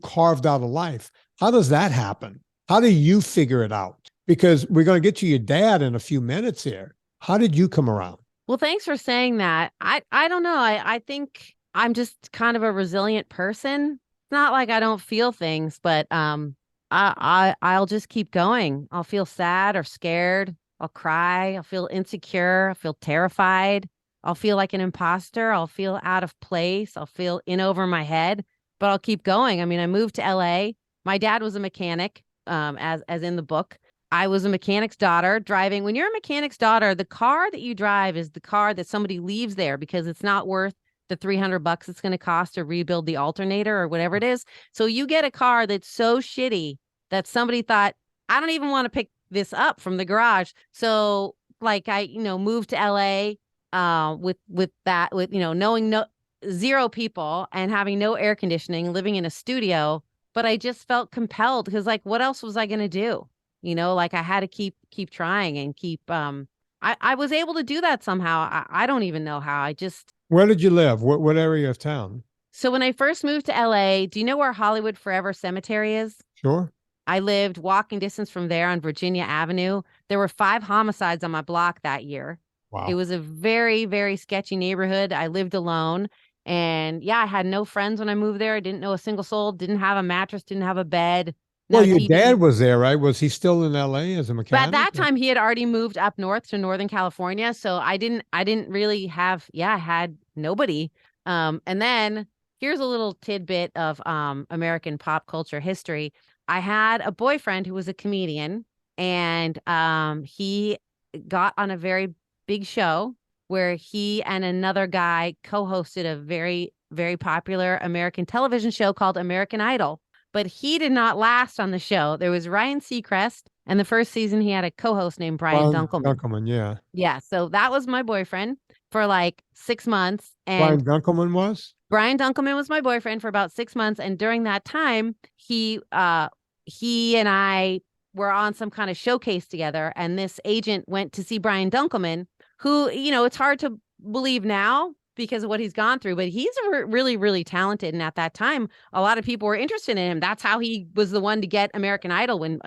carved out a life. How does that happen? How do you figure it out? Because we're going to get to your dad in a few minutes here. How did you come around? Well, thanks for saying that. I don't know. I think I'm just kind of a resilient person. It's not like I don't feel things, but I'll just keep going. I'll feel sad or scared. I'll cry. I'll feel insecure. I'll feel terrified. I'll feel like an imposter. I'll feel out of place. I'll feel in over my head, but I'll keep going. I mean, I moved to LA. My dad was a mechanic, as in the book. I was a mechanic's daughter driving. When you're a mechanic's daughter, the car that you drive is the car that somebody leaves there because it's not worth the $300 it's going to cost to rebuild the alternator or whatever it is. So you get a car that's so shitty that somebody thought, I don't even want to pick this up from the garage. So like I, moved to LA with knowing zero people and having no air conditioning, living in a studio. But I just felt compelled because like, what else was I going to do? Like I had to keep trying and keep, I was able to do that somehow. I don't even know how. Where did you live? What area of town? So when I first moved to LA, do you know where Hollywood Forever Cemetery is? Sure. I lived walking distance from there on Virginia Avenue. There were 5 homicides on my block that year. Wow. It was a very, very sketchy neighborhood. I lived alone. And yeah, I had no friends when I moved there. I didn't know a single soul, didn't have a mattress, didn't have a bed. Well, your dad was there, right? Was he still in LA as a mechanic? But at that time, he had already moved up north to Northern California. So I didn't really have, I had nobody. And then here's a little tidbit of American pop culture history. I had a boyfriend who was a comedian, and he got on a very big show where he and another guy co-hosted a very, very popular American television show called American Idol. But he did not last on the show. There was Ryan Seacrest, and the first season he had a co-host named Brian Dunkelman. Dunkelman, yeah. Yeah, so that was my boyfriend for like 6 months. And Brian Dunkelman was? Brian Dunkelman was my boyfriend for about 6 months. And during that time, he and I were on some kind of showcase together. And this agent went to see Brian Dunkelman, who, it's hard to believe now because of what he's gone through, but he's really, really talented. And at that time, a lot of people were interested in him. That's how he was the one to get American Idol when,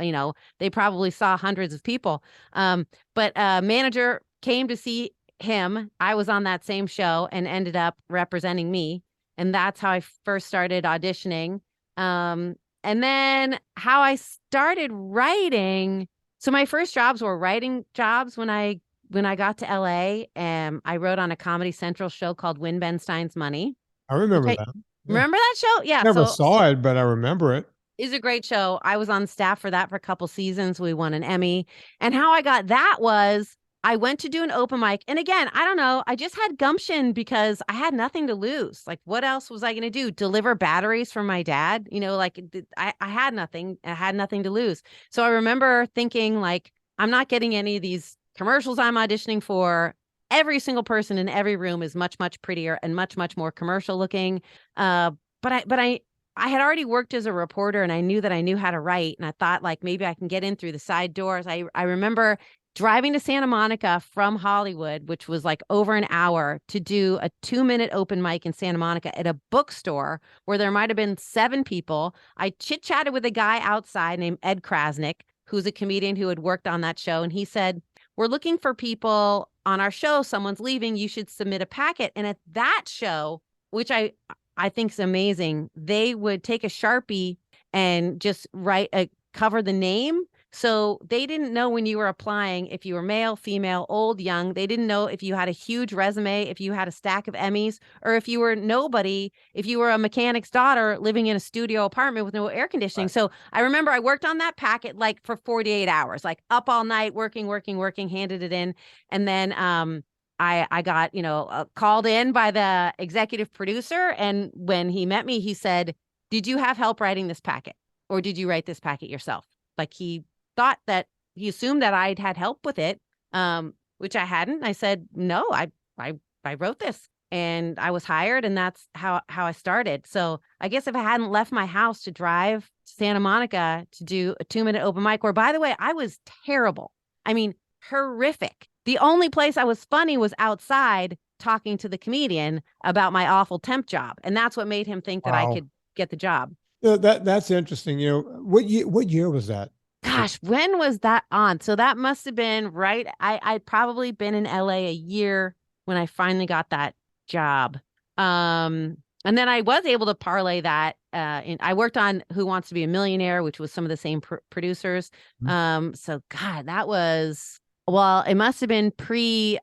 they probably saw hundreds of people. But a manager came to see him. I was on that same show and ended up representing me. And that's how I first started auditioning. And then how I started writing. So my first jobs were writing jobs when I got to LA. And I wrote on a Comedy Central show called Win Ben Stein's Money. I remember that. Yeah. Remember that show? Yeah. Never saw it, but I remember it. It's a great show. I was on staff for that for a couple seasons. We won an Emmy. And how I got that was I went to do an open mic. And again, I don't know. I just had gumption because I had nothing to lose. Like, what else was I going to do? Deliver batteries from my dad? You know, like I had nothing. I had nothing to lose. So I remember thinking, like, I'm not getting any of these commercials I'm auditioning for. Every single person in every room is much, much prettier and much, much more commercial looking. But I had already worked as a reporter and I knew that I knew how to write. And I thought, like, maybe I can get in through the side doors. I remember driving to Santa Monica from Hollywood, which was like over an hour, to do a 2-minute open mic in Santa Monica at a bookstore where there might have been 7 people. I chit-chatted with a guy outside named Ed Krasnick, who's a comedian who had worked on that show. And he said, we're looking for people on our show. Someone's leaving. You should submit a packet. And at that show, which I think is amazing, they would take a Sharpie and just cover the name. So they didn't know when you were applying if you were male, female, old, young. They didn't know if you had a huge resume, if you had a stack of Emmys, or if you were nobody, if you were a mechanic's daughter living in a studio apartment with no air conditioning. Right. So I remember I worked on that packet like for 48 hours, like up all night, working, handed it in. And then I got, called in by the executive producer. And when he met me, he said, did you have help writing this packet? Or did you write this packet yourself? Like he assumed that I'd had help with it, which I hadn't. I said, no, I wrote this and I was hired, and that's how I started. So I guess if I hadn't left my house to drive to Santa Monica to do a 2-minute open mic, where, by the way, I was terrible. I mean, horrific. The only place I was funny was outside talking to the comedian about my awful temp job. And that's what made him think that I could get the job. That's interesting. What year was that? Gosh, when was that on? So that must have been right. I'd probably been in LA a year when I finally got that job. And then I was able to parlay that. I worked on Who Wants to Be a Millionaire, which was some of the same producers. Mm-hmm. So God, that was, well, it must have been pre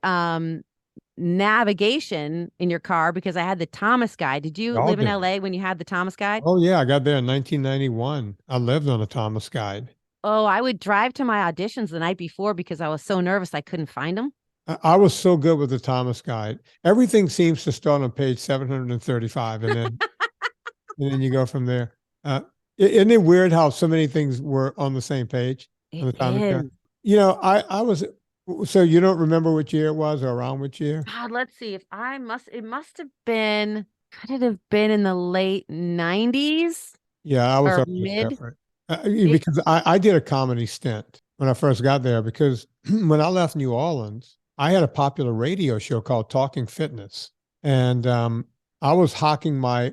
navigation in your car, because I had the Thomas Guide. Did you live in LA when you had the Thomas Guide? Oh yeah, I got there in 1991. I lived on a Thomas Guide. Oh, I would drive to my auditions the night before because I was so nervous I couldn't find them. I was so good with the Thomas Guide. Everything seems to start on page 735, and then and then you go from there. Isn't it weird how so many things were on the same page? On the Thomas Guide? I was. So you don't remember which year it was, or around which year? God, let's see. It must have been. Could it have been in the late 90s? Yeah, I was or mid. Because I did a comedy stint when I first got there, because when I left New Orleans, I had a popular radio show called Talking Fitness. And I was hawking my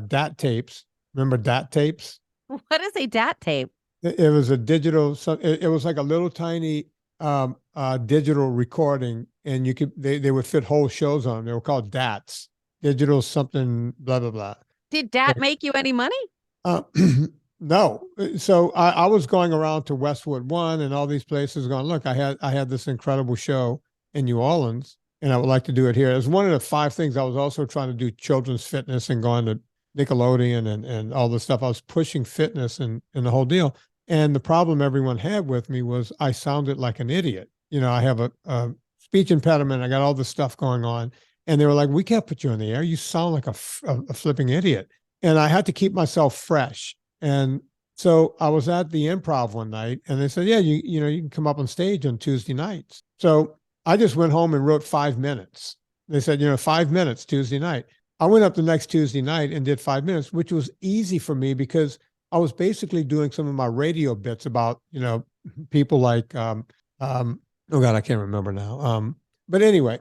DAT tapes. Remember DAT tapes? What is a DAT tape? It was a digital, it was like a little tiny digital recording, and they would fit whole shows on them. They were called DATs, digital something, blah, blah, blah. Did DAT make you any money? No. So I was going around to Westwood One and all these places going, look, I had this incredible show in New Orleans, and I would like to do it here. It was one of the 5 things. I was also trying to do children's fitness and going to Nickelodeon and all this stuff. I was pushing fitness and the whole deal. And the problem everyone had with me was I sounded like an idiot. I have a speech impediment. I got all this stuff going on. And they were like, we can't put you on the air. You sound like a flipping idiot. And I had to keep myself fresh. And so I was at the Improv one night, and they said, yeah, you can come up on stage on Tuesday nights. So I just went home and wrote 5 minutes. They said, 5 minutes Tuesday night. I went up the next Tuesday night and did 5 minutes, which was easy for me because I was basically doing some of my radio bits about, people like, oh God, I can't remember now. But anyway,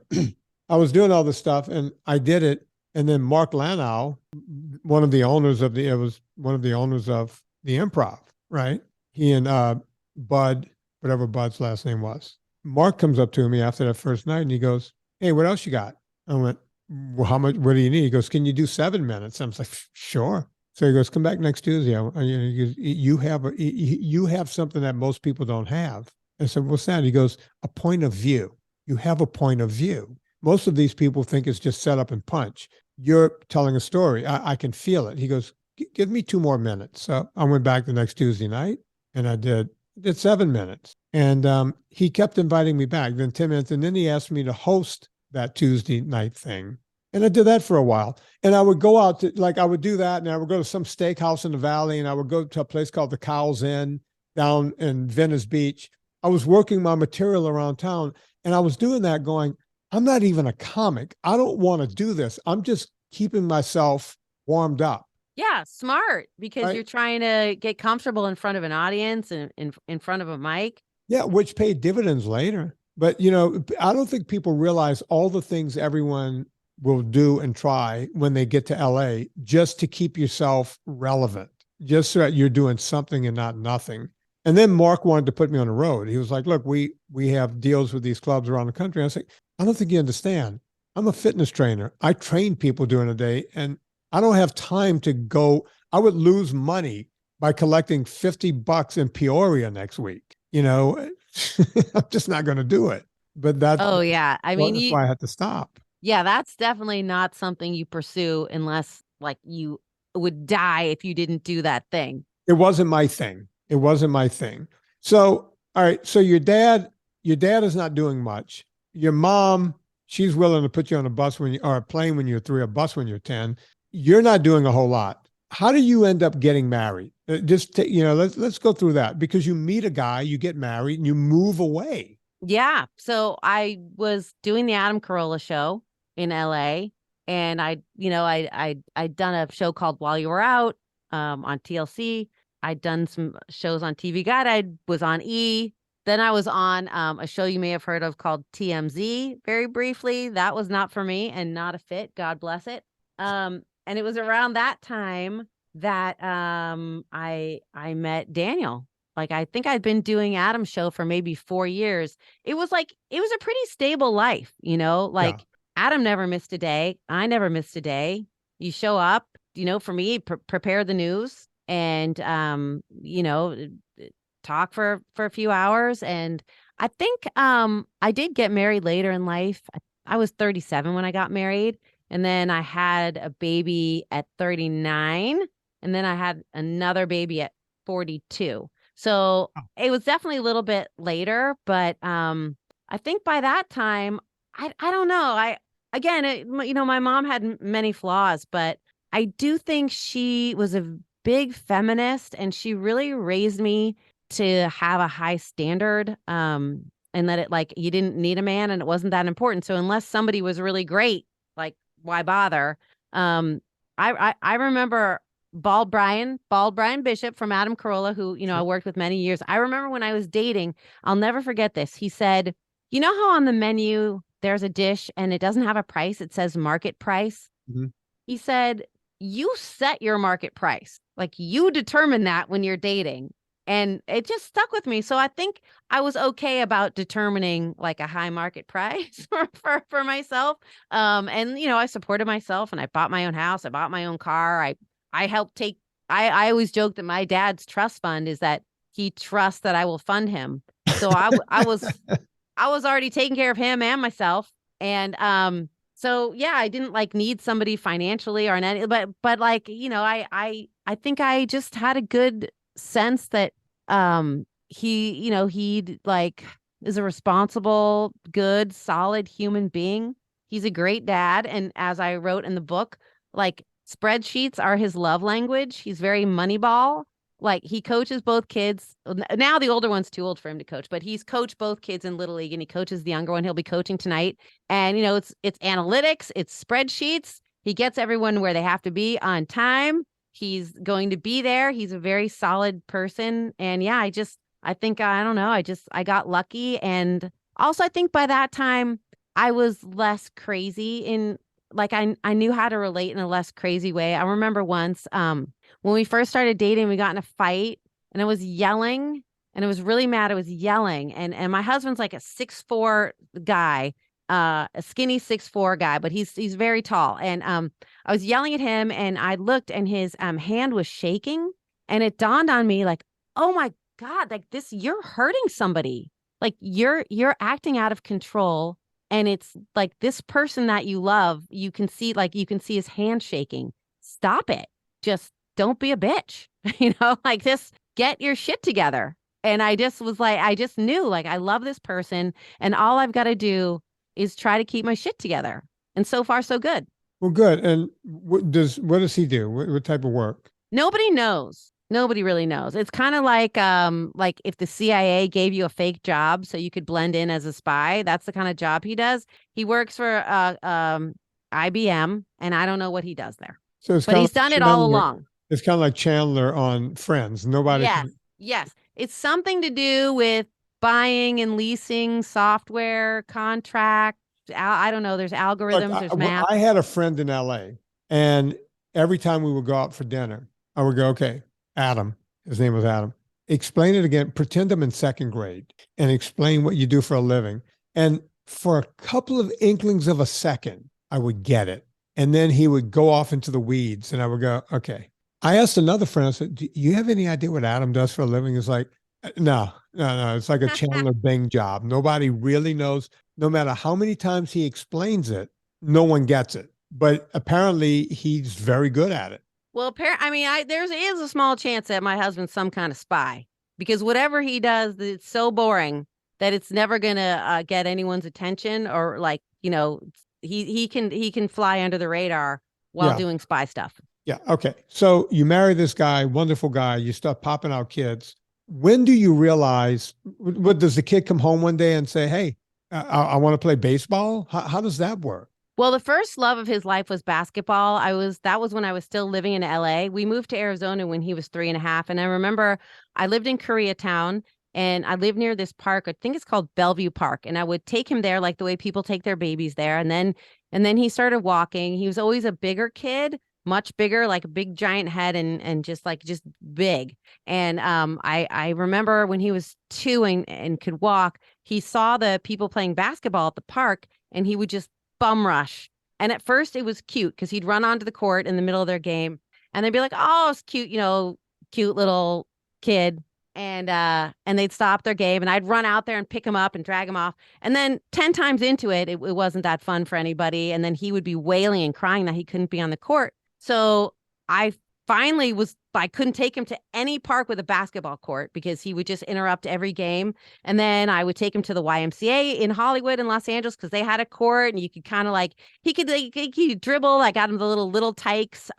I was doing all this stuff and I did it. And then Mark Lanow, one of the owners of the Improv, right? He and Bud, whatever Bud's last name was. Mark comes up to me after that first night and he goes, hey, what else you got? I went, well, how much, what do you need? He goes, can you do 7 minutes? I was like, sure. So he goes, come back next Tuesday. You have something that most people don't have. I said, what's that? He goes, a point of view. You have a point of view. Most of these people think it's just set up and punch. You're telling a story. I can feel it. He goes, give me 2 more minutes. So I went back the next Tuesday night and I did 7 minutes. And he kept inviting me back, then 10 minutes. And then he asked me to host that Tuesday night thing. And I did that for a while. And I would go out to, like, I would do that. And I would go to some steakhouse in the valley. And I would go to a place called the Cow's Inn down in Venice Beach. I was working my material around town. And I was doing that going, I'm not even a comic. I don't want to do this. I'm just keeping myself warmed up. Yeah, smart, because Right. you're trying to get comfortable in front of an audience and in front of a mic. Yeah, which paid dividends later. But, you know, I don't think people realize all the things everyone will do and try when they get to LA just to keep yourself relevant, just so that you're doing something and not nothing. And then Mark wanted to put me on the road. He was like, look, we have deals with these clubs around the country. I was like, I don't think you understand. I'm a fitness trainer. I train people during the day, and I don't have time to go. I would lose money by collecting $50 in Peoria next week. You know, I'm just not going to do it. But that's, Oh yeah. I mean, that's why I had to stop. Yeah, that's definitely not something you pursue unless like you would die if you didn't do that thing. It wasn't my thing. It wasn't my thing. So, all right. So your dad is not doing much. Your mom, she's willing to put you on a bus or a plane when you're 3, a bus when you're 10. You're not doing a whole lot. How do you end up getting married? Let's go through that, because you meet a guy, you get married, and you move away. Yeah. So I was doing the Adam Carolla show in LA, and I'd done a show called While You Were Out on TLC. I'd done some shows on TV Guide. I was on E. Then I was on a show you may have heard of called TMZ very briefly. That was not for me and not a fit. God bless it. And it was around that time that I met Daniel. Like, I think I'd been doing Adam's show for maybe 4 years. It was a pretty stable life, you know, like yeah. Adam never missed a day. I never missed a day. You show up, you know, for me, prepare the news and, talk for a few hours. And I think I did get married later in life. I was 37 when I got married. And then I had a baby at 39. And then I had another baby at 42. So it was definitely a little bit later. But I think by that time, I don't know. My mom had many flaws, but I do think she was a big feminist, and she really raised me to have a high standard. And that it, you didn't need a man, and it wasn't that important. So unless somebody was really great, why bother? I remember Bald Brian Bishop from Adam Carolla, who, I worked with many years. I remember when I was dating, I'll never forget this. He said, you know how on the menu there's a dish and it doesn't have a price, it says market price. Mm-hmm. He said, you set your market price. You determine that when you're dating. And it just stuck with me. So I think I was okay about determining a high market price for myself. And, I supported myself, and I bought my own house. I bought my own car. I helped take, I always joke that my dad's trust fund is that he trusts that I will fund him. So I was already taking care of him and myself. And, so yeah, I didn't need somebody financially or any, but I think I just had a good sense that he is a responsible, good, solid human being. He's a great dad, and as I wrote in the book, spreadsheets are his love language. He's very Moneyball. He coaches both kids. Now the older one's too old for him to coach, but he's coached both kids in Little League, and he coaches the younger one. He'll be coaching tonight. And it's analytics, it's spreadsheets. He gets everyone where they have to be on time. He's going to be there. He's a very solid person. And yeah, I think, I don't know, I got lucky. And also I think by that time I was less crazy in, I knew how to relate in a less crazy way. I remember once, when we first started dating, we got in a fight, and I was yelling, and I was really mad. I was yelling. And my husband's a 6'4" guy. a skinny 6'4" guy, but he's very tall. And I was yelling at him, and I looked, and his hand was shaking, and it dawned on me like, oh my God, like this, you're hurting somebody. Like you're acting out of control. And it's like this person that you love, you can see his hand shaking. Stop it. Just don't be a bitch. Like just get your shit together. And I just was like, I just knew, like, I love this person, and all I've got to do is try to keep my shit together. And so far, so good. Well, good. And what does he do? What type of work? Nobody knows. Nobody really knows. It's kind of like if the CIA gave you a fake job so you could blend in as a spy. That's the kind of job he does. He works for IBM, and I don't know what he does there. So but he's done it all along. It's kind of like Chandler on Friends. Nobody. Yes. It's something to do with buying and leasing software, contract. I don't know. There's algorithms. There's math. I had a friend in LA, and every time we would go out for dinner, I would go, okay, Adam, his name was Adam, explain it again, pretend I'm in second grade and explain what you do for a living. And for a couple of inklings of a second, I would get it. And then he would go off into the weeds, and I would go, okay. I asked another friend, I said, do you have any idea what Adam does for a living? It's like, no. It's like a Chandler Bing job. Nobody really knows. No matter how many times he explains it, no one gets it. But apparently he's very good at it. Well, there is a small chance that my husband's some kind of spy, because whatever he does, it's so boring that it's never going to get anyone's attention, or he can fly under the radar while doing spy stuff. Yeah. Okay. So you marry this guy, wonderful guy. You start popping out kids. When do you realize, what does the kid come home one day and say, hey, I want to play baseball? How does that work? Well, the first love of his life was basketball. That was when I was still living in LA. We moved to Arizona when he was 3.5. And I remember I lived in Koreatown, and I lived near this park. I think it's called Bellevue Park. And I would take him there like the way people take their babies there. And then he started walking. He was always a bigger kid, much bigger, like a big giant head, and just big. And I remember when he was 2 and could walk, he saw the people playing basketball at the park, and he would just bum rush. And at first it was cute, because he'd run onto the court in the middle of their game, and they'd be like, oh, it's cute, cute little kid. And they'd stop their game, and I'd run out there and pick him up and drag him off. And then 10 times into it wasn't that fun for anybody. And then he would be wailing and crying that he couldn't be on the court. So I finally I couldn't take him to any park with a basketball court, because he would just interrupt every game. And then I would take him to the YMCA in Hollywood and Los Angeles, because they had a court, and you could kind of he could dribble. I got him the little Tykes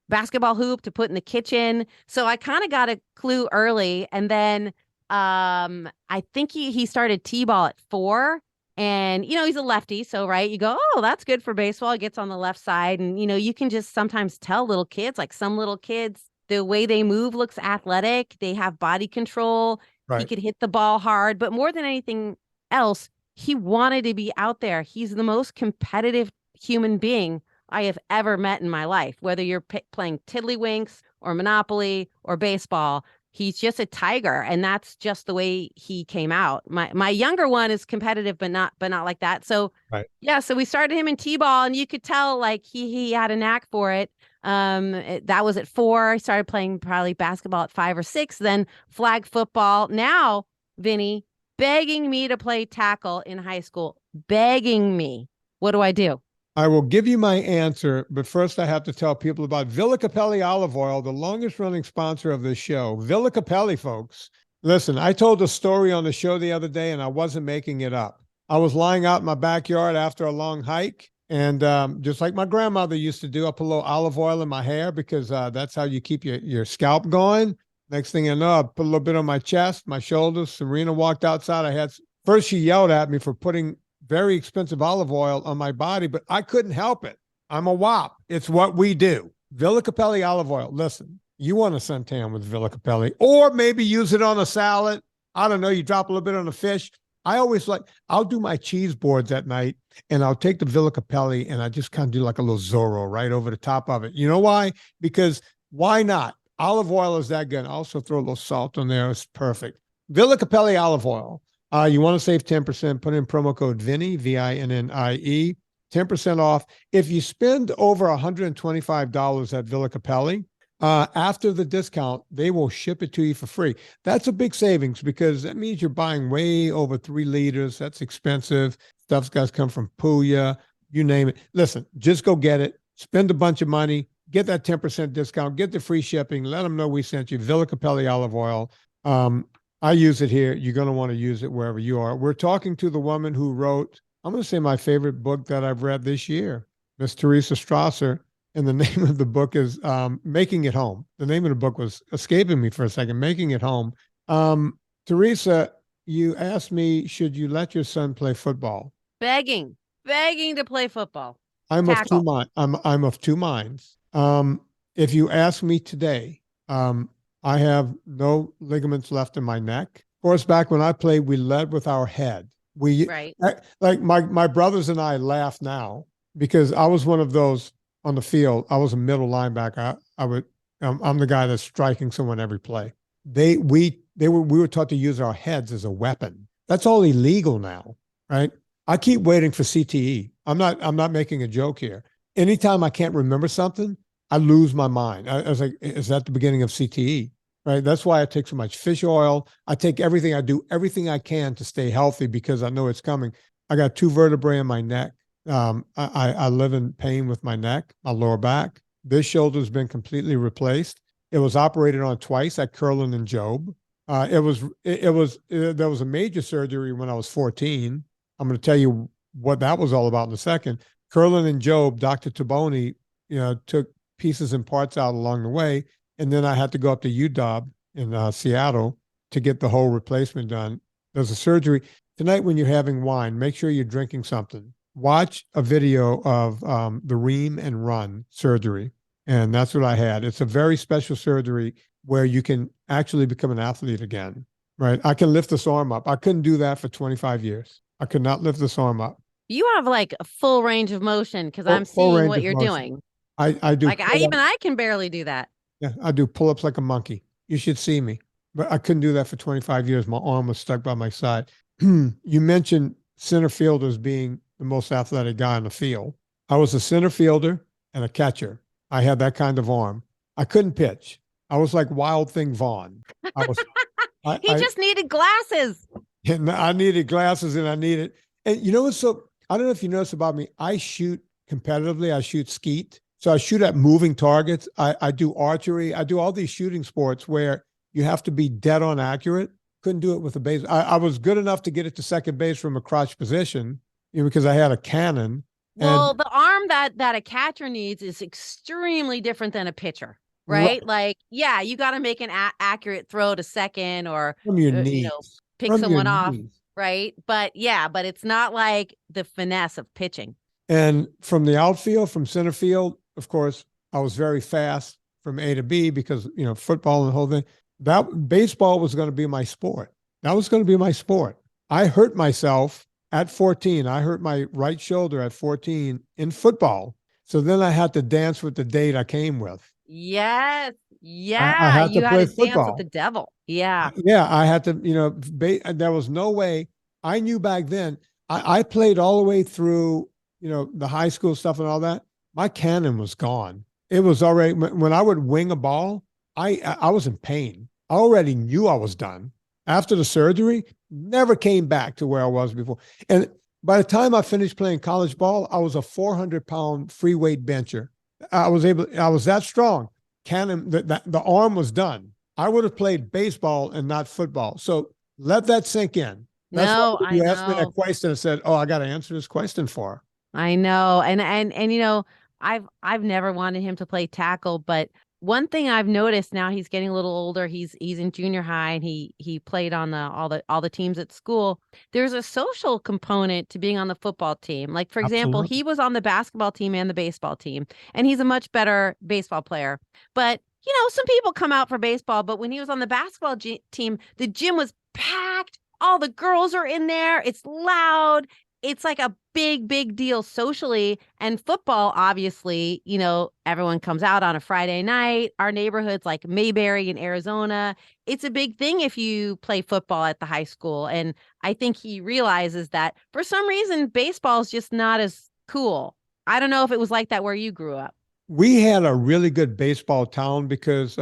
basketball hoop to put in the kitchen. So I kind of got a clue early. And then I think he started T-ball at 4. And, he's a lefty. So, right, you go, oh, that's good for baseball. He gets on the left side. And, you can just sometimes tell little kids, like some little kids, the way they move looks athletic. They have body control. Right. He could hit the ball hard. But more than anything else, he wanted to be out there. He's the most competitive human being I have ever met in my life, whether you're playing Tiddlywinks or Monopoly or baseball. He's just a tiger, and that's just the way he came out. My younger one is competitive, but not like that. So right. Yeah, so we started him in T-ball, and you could tell he had a knack for it. That was at 4. He started playing probably basketball at 5 or 6, then flag football. Now, Vinny, begging me to play tackle in high school, begging me. What do I do? I will give you my answer, but first I have to tell people about Villa Capelli Olive Oil, the longest running sponsor of this show. Villa Capelli, folks. Listen, I told a story on the show the other day, and I wasn't making it up. I was lying out in my backyard after a long hike, and just like my grandmother used to do, I put a little olive oil in my hair, because that's how you keep your scalp going. Next thing I know, I put a little bit on my chest, my shoulders. Sabrina walked outside. First she yelled at me for putting very expensive olive oil on my body, but I couldn't help it. I'm a WAP. It's what we do. Villa Capelli olive oil. Listen, you want a suntan with Villa Capelli, or maybe use it on a salad. I don't know. You drop a little bit on a fish. I'll do my cheese boards at night, and I'll take the Villa Capelli, and I just kind of do like a little Zorro right over the top of it. You know why? Because why not? Olive oil is that good. I also throw a little salt on there. It's perfect. Villa Capelli olive oil. You want to save 10%, put in promo code Vinnie, VINNIE, 10% off. If you spend over $125 at Villa Capelli, after the discount, they will ship it to you for free. That's a big savings because that means you're buying way over 3 liters. That's expensive. Stuff's got to come from Puglia, you name it. Listen, just go get it. Spend a bunch of money. Get that 10% discount. Get the free shipping. Let them know we sent you. Villa Capelli olive oil. I use it here. You're going to want to use it wherever you are. We're talking to the woman who wrote, I'm going to say my favorite book that I've read this year, Miss Teresa Strasser. And the name of the book is Making It Home. The name of the book was escaping me for a second, Making It Home. Teresa, you asked me, should you let your son play football? Begging to play football. I'm of two minds. I'm of two minds. If you ask me today, I have no ligaments left in my neck. Of course, back when I played, we led with our head. Like my brothers and I laugh now because I was one of those on the field. I was a middle linebacker. I'm the guy that's striking someone every play. We were taught to use our heads as a weapon. That's all illegal now, right? I keep waiting for CTE. I'm not making a joke here. Anytime I can't remember something, I lose my mind. I was like, is that the beginning of CTE? Right. That's why I take so much fish oil. I take everything. I do everything I can to stay healthy because I know it's coming. I got 2 vertebrae in my neck. I live in pain with my neck, my lower back. This shoulder's been completely replaced. It was operated on twice at Curlin and Job. There was a major surgery when I was 14. I'm going to tell you what that was all about in a second. Curlin and Job, Dr. Taboni, took pieces and parts out along the way. And then I had to go up to UW in Seattle to get the whole replacement done. There's a surgery. Tonight when you're having wine, make sure you're drinking something. Watch a video of the Ream and Run surgery. And that's what I had. It's a very special surgery where you can actually become an athlete again, right? I can lift this arm up. I couldn't do that for 25 years. I could not lift this arm up. You have like a full range of motion because I'm seeing what you're doing. I do. Like I can barely do that. Yeah, I do pull-ups like a monkey. You should see me. But I couldn't do that for 25 years. My arm was stuck by my side. You mentioned center fielders being the most athletic guy on the field. I was a center fielder and a catcher. I had that kind of arm. I couldn't pitch. I was like Wild Thing Vaughn. He just needed glasses. And I needed glasses and and you know what's I don't know if you notice about me, I shoot competitively. I shoot skeet. So I shoot at moving targets. I do archery. I do all these shooting sports where you have to be dead on accurate. Couldn't do it with a base. I was good enough to get it to second base from a crouch position because I had a cannon. Well, the arm that a catcher needs is extremely different than a pitcher, right? Like, yeah, you got to make an accurate throw to second or from your knees. Pick someone off, right? But it's not like the finesse of pitching. And from the outfield, from center field, of course, I was very fast from A to B because, football and the whole thing. That baseball was going to be my sport. That was going to be my sport. I hurt myself at 14. I hurt my right shoulder at 14 in football. So then I had to dance with the date I came with. Yes. Yeah. I had to play football. Dance with the devil. Yeah. Yeah. I had to, there was no way. I knew back then, I played all the way through, the high school stuff and all that. My cannon was gone. It was already, when I would wing a ball, I was in pain. I already knew I was done. After the surgery, never came back to where I was before. And by the time I finished playing college ball, I was a 400-pound free weight bencher. I was that strong. Cannon, the arm was done. I would have played baseball and not football. So let that sink in. That's what you asked me that question and said, I got to answer this question for her. I know. And I've never wanted him to play tackle, but one thing I've noticed now, he's getting a little older. He's in junior high and he played on all the teams at school. There's a social component to being on the football team. Like, for example, he was on the basketball team and the baseball team, and he's a much better baseball player. But, some people come out for baseball, but when he was on the basketball team, the gym was packed. All the girls are in there. It's loud. it's like a big deal socially. And football, obviously, you know, everyone comes out on a Friday night. Our neighborhoods like Mayberry in Arizona, it's a big thing if you play football at the high school. And I think he realizes that for some reason, baseball is just not as cool. I don't know if it was like that where you grew up. We had a really good baseball town because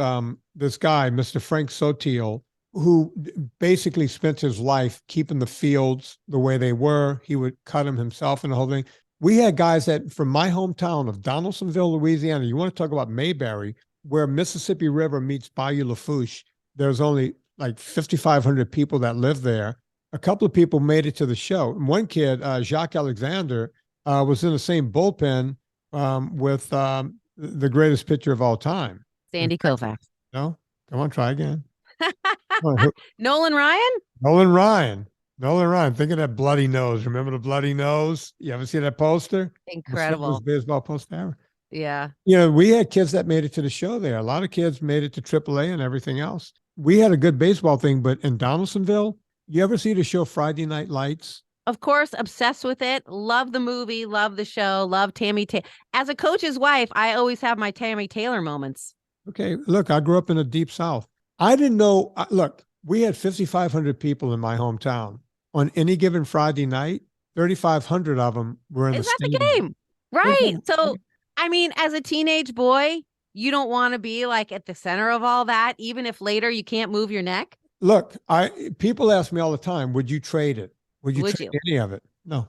this guy, Mr. Frank Sotil, who basically spent his life keeping the fields the way they were. He would cut them himself and the whole thing. We had guys that from my hometown of Donaldsonville, Louisiana, you want to talk about Mayberry, where Mississippi River meets Bayou Lafourche. There's only like 5,500 people that live there. A couple of people made it to the show. And one kid, Jacques Alexander, was in the same bullpen with the greatest pitcher of all time. Sandy Koufax. No? Come on, try again. Nolan Ryan? Nolan Ryan. Think of that bloody nose. Remember the bloody nose? You ever see that poster? Incredible. Baseball poster ever. Yeah. You know, we had kids that made it to the show there. A lot of kids made it to AAA and everything else. We had a good baseball thing, but in Donaldsonville, you ever see the show Friday Night Lights? Of course, obsessed with it. Love the movie, love the show, love Tammy Taylor. As a coach's wife, I always have my Tammy Taylor moments. Okay, look, I grew up in the Deep South. I didn't know, look, we had 5,500 people in my hometown. On any given Friday night, 3,500 of them were in the stadium. The game? Right. So, I mean, as a teenage boy, you don't want to be like at the center of all that, even if later you can't move your neck. Look, people ask me all the time, would you trade it? Would you trade any of it? No.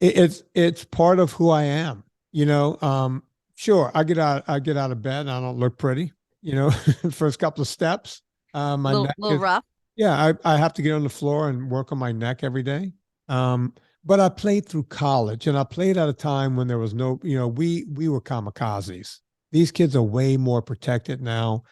It's part of who I am. You know, sure, I get out of bed and I don't look pretty, you know, first couple of steps. My neck little rough. Yeah, I have to get on the floor and work on my neck every day. But I played through college, and I played at a time when there was no, you know, we were kamikazes. These kids are way more protected now.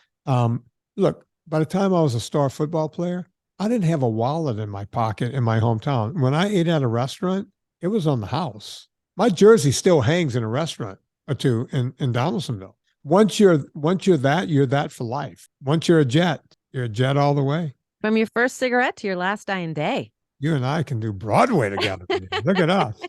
Look, by the time I was a star football player, I didn't have a wallet in my pocket in my hometown. When I ate at a restaurant, it was on the house. My jersey still hangs in a restaurant or two in Donaldsonville. Once you're that, you're that for life. Once you're a jet all the way. From your first cigarette to your last dying day. You and I can do Broadway together. Look at us.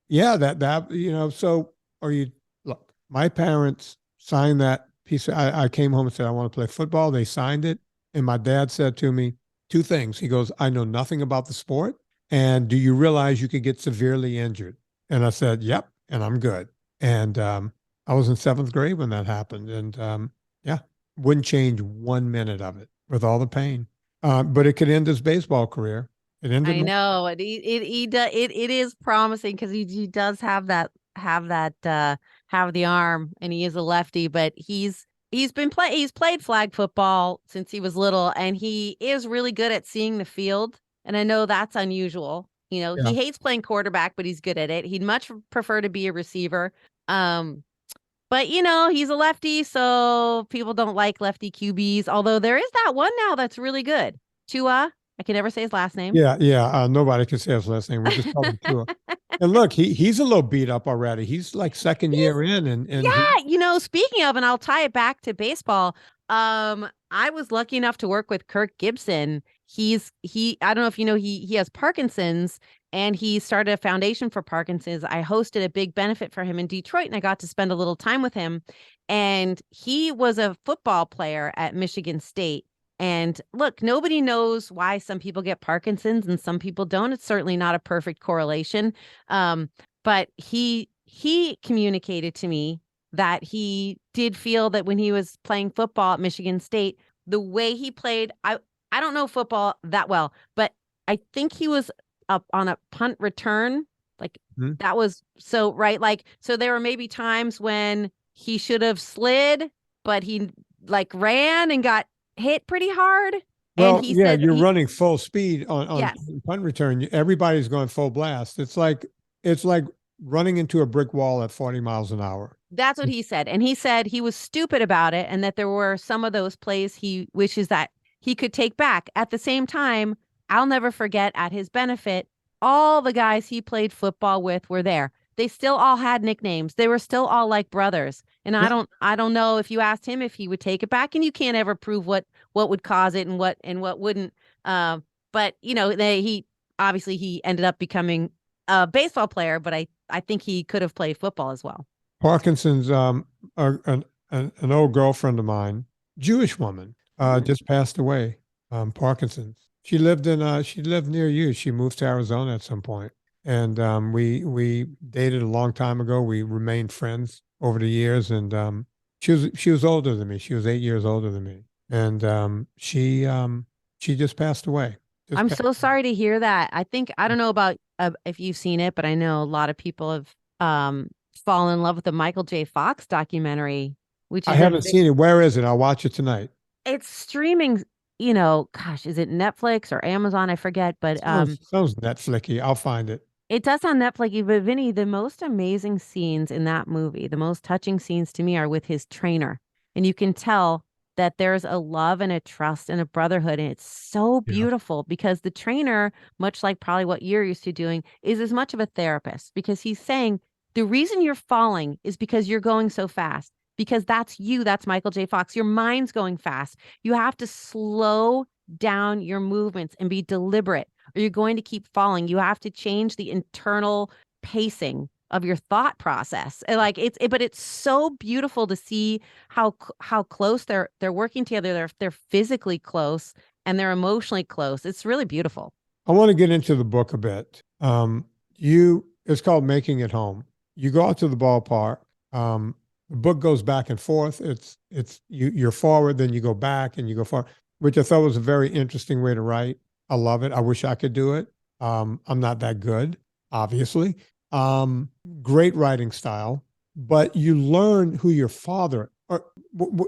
Yeah, that you know. So, look? My parents signed that piece. I came home and said I want to play football. They signed it, and my dad said to me two things. He goes, "I know nothing about the sport, and do you realize you could get severely injured?" And I said, "Yep," and I'm good. And I was in 7th grade when that happened, and yeah, wouldn't change 1 minute of it with all the pain. But it could end his baseball career. It ended. I know it is promising because he does have the arm, and he is a lefty, but he's played flag football since he was little, and he is really good at seeing the field. And I know that's unusual. You know, He hates playing quarterback, but he's good at it. He'd much prefer to be a receiver. But, you know, he's a lefty, so people don't like lefty QBs, although there is that one now that's really good. Tua, I can never say his last name. Yeah. Nobody can say his last name. We just call him Tua. And look, he's a little beat up already. He's like second year in. And yeah, you know, speaking of, and I'll tie it back to baseball, I was lucky enough to work with Kurt Gibson. I don't know if you know, he has Parkinson's, and he started a foundation for Parkinson's. I hosted a big benefit for him in Detroit, and I got to spend a little time with him. And he was a football player at Michigan State. And look, nobody knows why some people get Parkinson's and some people don't. It's certainly not a perfect correlation. But he communicated to me that he did feel that when he was playing football at Michigan State, the way he played, I don't know football that well, but I think he was up on a punt return. Like that was so right. Like, so there were maybe times when he should have slid, but he like ran and got hit pretty hard. Well, and he yeah, said you're running full speed on yes. punt return. Everybody's going full blast. It's like running into a brick wall at 40 miles an hour. That's what he said. And he said he was stupid about it, and that there were some of those plays he wishes that he could take back. At the same time, I'll never forget, at his benefit, all the guys he played football with were there. They still all had nicknames. They were still all like brothers. And yeah. I don't know if you asked him if he would take it back, and you can't ever prove what would cause it and what wouldn't. But you know, obviously he ended up becoming a baseball player, but I think he could have played football as well. Parkinson's, an old girlfriend of mine, Jewish woman, just passed away. Parkinson's. She lived near you. She moved to Arizona at some point. And we dated a long time ago. We remained friends over the years. And she was older than me. She was 8 years older than me. And she just passed away. I'm so sorry to hear that. I don't know about if you've seen it, but I know a lot of people have fallen in love with the Michael J. Fox documentary, which I haven't seen it. Where is it? I'll watch it tonight. It's streaming, gosh, is it Netflix or Amazon? I forget, but sounds Netflixy. I'll find it. It does sound Netflixy, but Vinny, the most amazing scenes in that movie, the most touching scenes to me are with his trainer. And you can tell that there's a love and a trust and a brotherhood. And it's so beautiful because the trainer, much like probably what you're used to doing, is as much of a therapist, because he's saying the reason you're falling is because you're going so fast, because that's you. That's Michael J. Fox. Your mind's going fast. You have to slow down your movements and be deliberate, or you're going to keep falling. You have to change the internal pacing of your thought process. And but it's so beautiful to see how close they're working together. They're physically close and they're emotionally close. It's really beautiful. I want to get into the book a bit. It's called Making It Home. You go out to the ballpark. The book goes back and forth. You're forward, then you go back and you go forward, which I thought was a very interesting way to write. I love it. I wish I could do it. I'm not that good, obviously. Great writing style, but you learn who your father,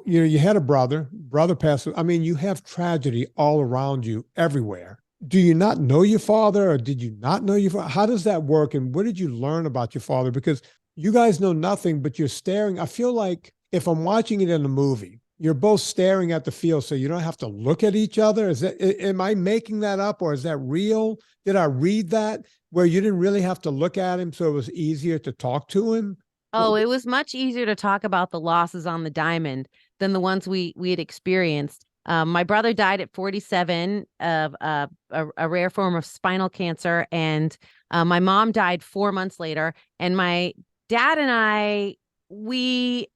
you had a brother passed. I mean, you have tragedy all around you everywhere. Do you not know your father, or did you not know your father? How does that work? And what did you learn about your father? Because you guys know nothing, but you're staring. I feel like if I'm watching it in a movie, you're both staring at the field, so you don't have to look at each other. Am I making that up, or is that real? Did I read that where you didn't really have to look at him, so it was easier to talk to him? Oh, it was much easier to talk about the losses on the diamond than the ones we had experienced. My brother died at 47 of a rare form of spinal cancer, and my mom died 4 months later. And my dad and I, my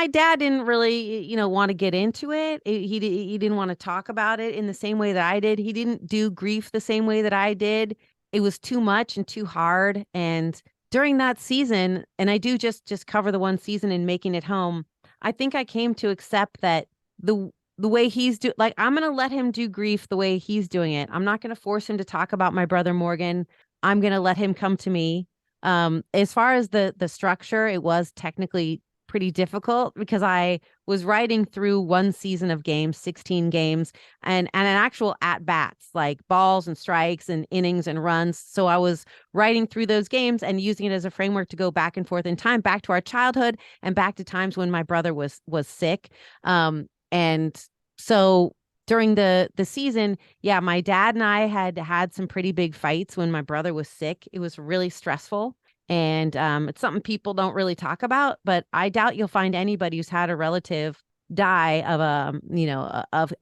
dad didn't really, want to get into it. He didn't want to talk about it in the same way that I did. He didn't do grief the same way that I did. It was too much and too hard. And during that season, and I do just cover the one season in Making It Home, I think I came to accept that the way he's I'm going to let him do grief the way he's doing it. I'm not going to force him to talk about my brother Morgan. I'm going to let him come to me. As far as the structure, it was technically pretty difficult because I was writing through one season of games, 16 games, and an actual at-bats, like balls and strikes and innings and runs. So I was writing through those games and using it as a framework to go back and forth in time, back to our childhood and back to times when my brother was sick. And so during the season, my dad and I had some pretty big fights when my brother was sick. It was really stressful. And it's something people don't really talk about, but I doubt you'll find anybody who's had a relative die of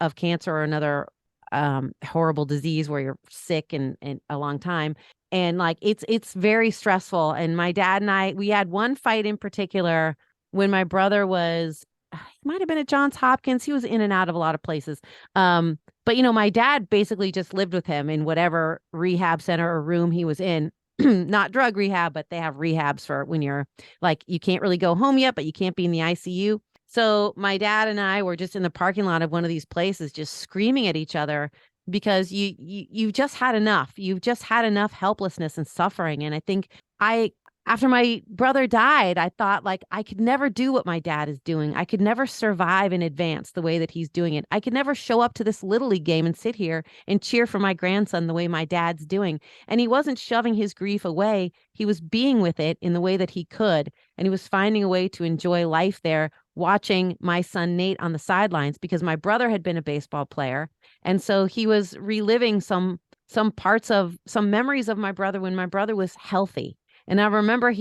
of cancer or another horrible disease where you're sick and a long time. And it's very stressful. And my dad and I, we had one fight in particular when my brother was, he might have been at Johns Hopkins. He was in and out of a lot of places. But my dad basically just lived with him in whatever rehab center or room he was in. Not drug rehab, but they have rehabs for when you're you can't really go home yet, but you can't be in the ICU. So my dad and I were just in the parking lot of one of these places, just screaming at each other because you've just had enough. You've just had enough helplessness and suffering. And I think after my brother died, I thought I could never do what my dad is doing. I could never survive and advance the way that he's doing it. I could never show up to this Little League game and sit here and cheer for my grandson the way my dad's doing. And he wasn't shoving his grief away. He was being with it in the way that he could. And he was finding a way to enjoy life there, watching my son Nate on the sidelines because my brother had been a baseball player. And so he was reliving some memories of my brother when my brother was healthy. And I remember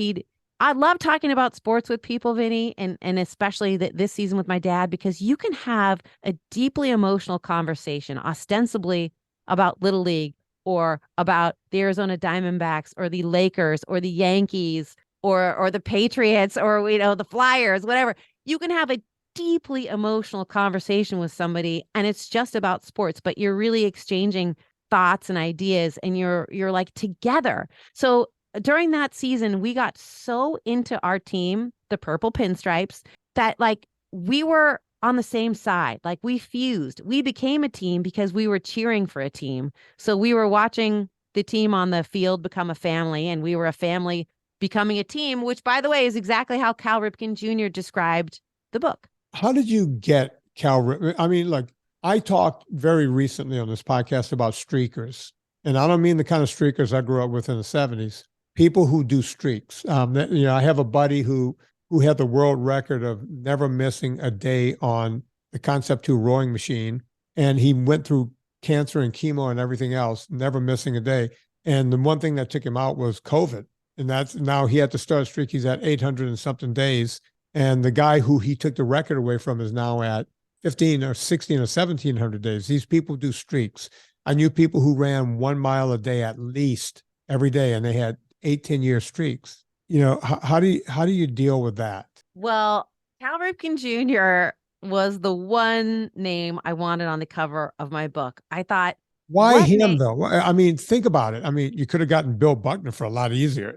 I love talking about sports with people, Vinny, and especially this season with my dad, because you can have a deeply emotional conversation, ostensibly about Little League, or about the Arizona Diamondbacks or the Lakers or the Yankees or the Patriots or, the Flyers, whatever. You can have a deeply emotional conversation with somebody and it's just about sports, but you're really exchanging thoughts and ideas and you're like together. So during that season, we got so into our team, the Purple Pinstripes, that like we were on the same side. Like we fused. We became a team because we were cheering for a team. So we were watching the team on the field become a family, and we were a family becoming a team, which, by the way, is exactly how Cal Ripken Jr. described the book. How did you get Cal Ripken? I mean, like, I talked very recently on this podcast about streakers, and I don't mean the kind of streakers I grew up with in the 70s. People who do streaks. I have a buddy who had the world record of never missing a day on the Concept 2 rowing machine, and he went through cancer and chemo and everything else, never missing a day. And the one thing that took him out was COVID, and that's now he had to start a streak. He's at 800 and something days. And the guy who he took the record away from is now at 15 or 16 or 1700 days. These people do streaks. I knew people who ran 1 mile a day at least every day, and they had 8-10-year streaks. How do you deal with that? Well, Cal Ripken Jr. was the one name I wanted on the cover of my book. I thought, why him though? I mean, think about it. I mean, you could have gotten Bill Buckner for a lot easier.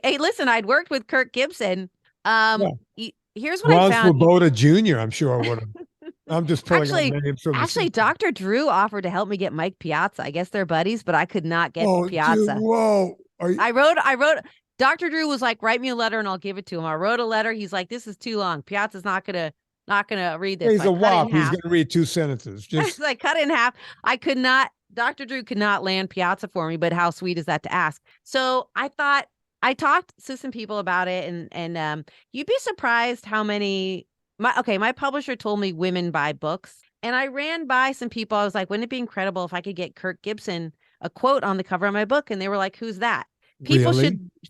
Hey, listen, I'd worked with Kurt Gibson. Here's what I found. Swoboda Jr., I'm sure would have. I'm just pulling out names from Actually, Dr. Drew offered to help me get Mike Piazza. I guess they're buddies, but I could not get Piazza. Dude, whoa. I wrote. Dr. Drew was like, write me a letter and I'll give it to him. I wrote a letter. He's like, this is too long. Piazza's not gonna read this. He's a wop. He's gonna read 2 sentences. Just like cut it in half. I could not. Dr. Drew could not land Piazza for me. But how sweet is that to ask? So I thought. I talked to some people about it, and you'd be surprised how many. My publisher told me women buy books, and I ran by some people. I was like, wouldn't it be incredible if I could get Kurt Gibson a quote on the cover of my book? And they were like, who's that?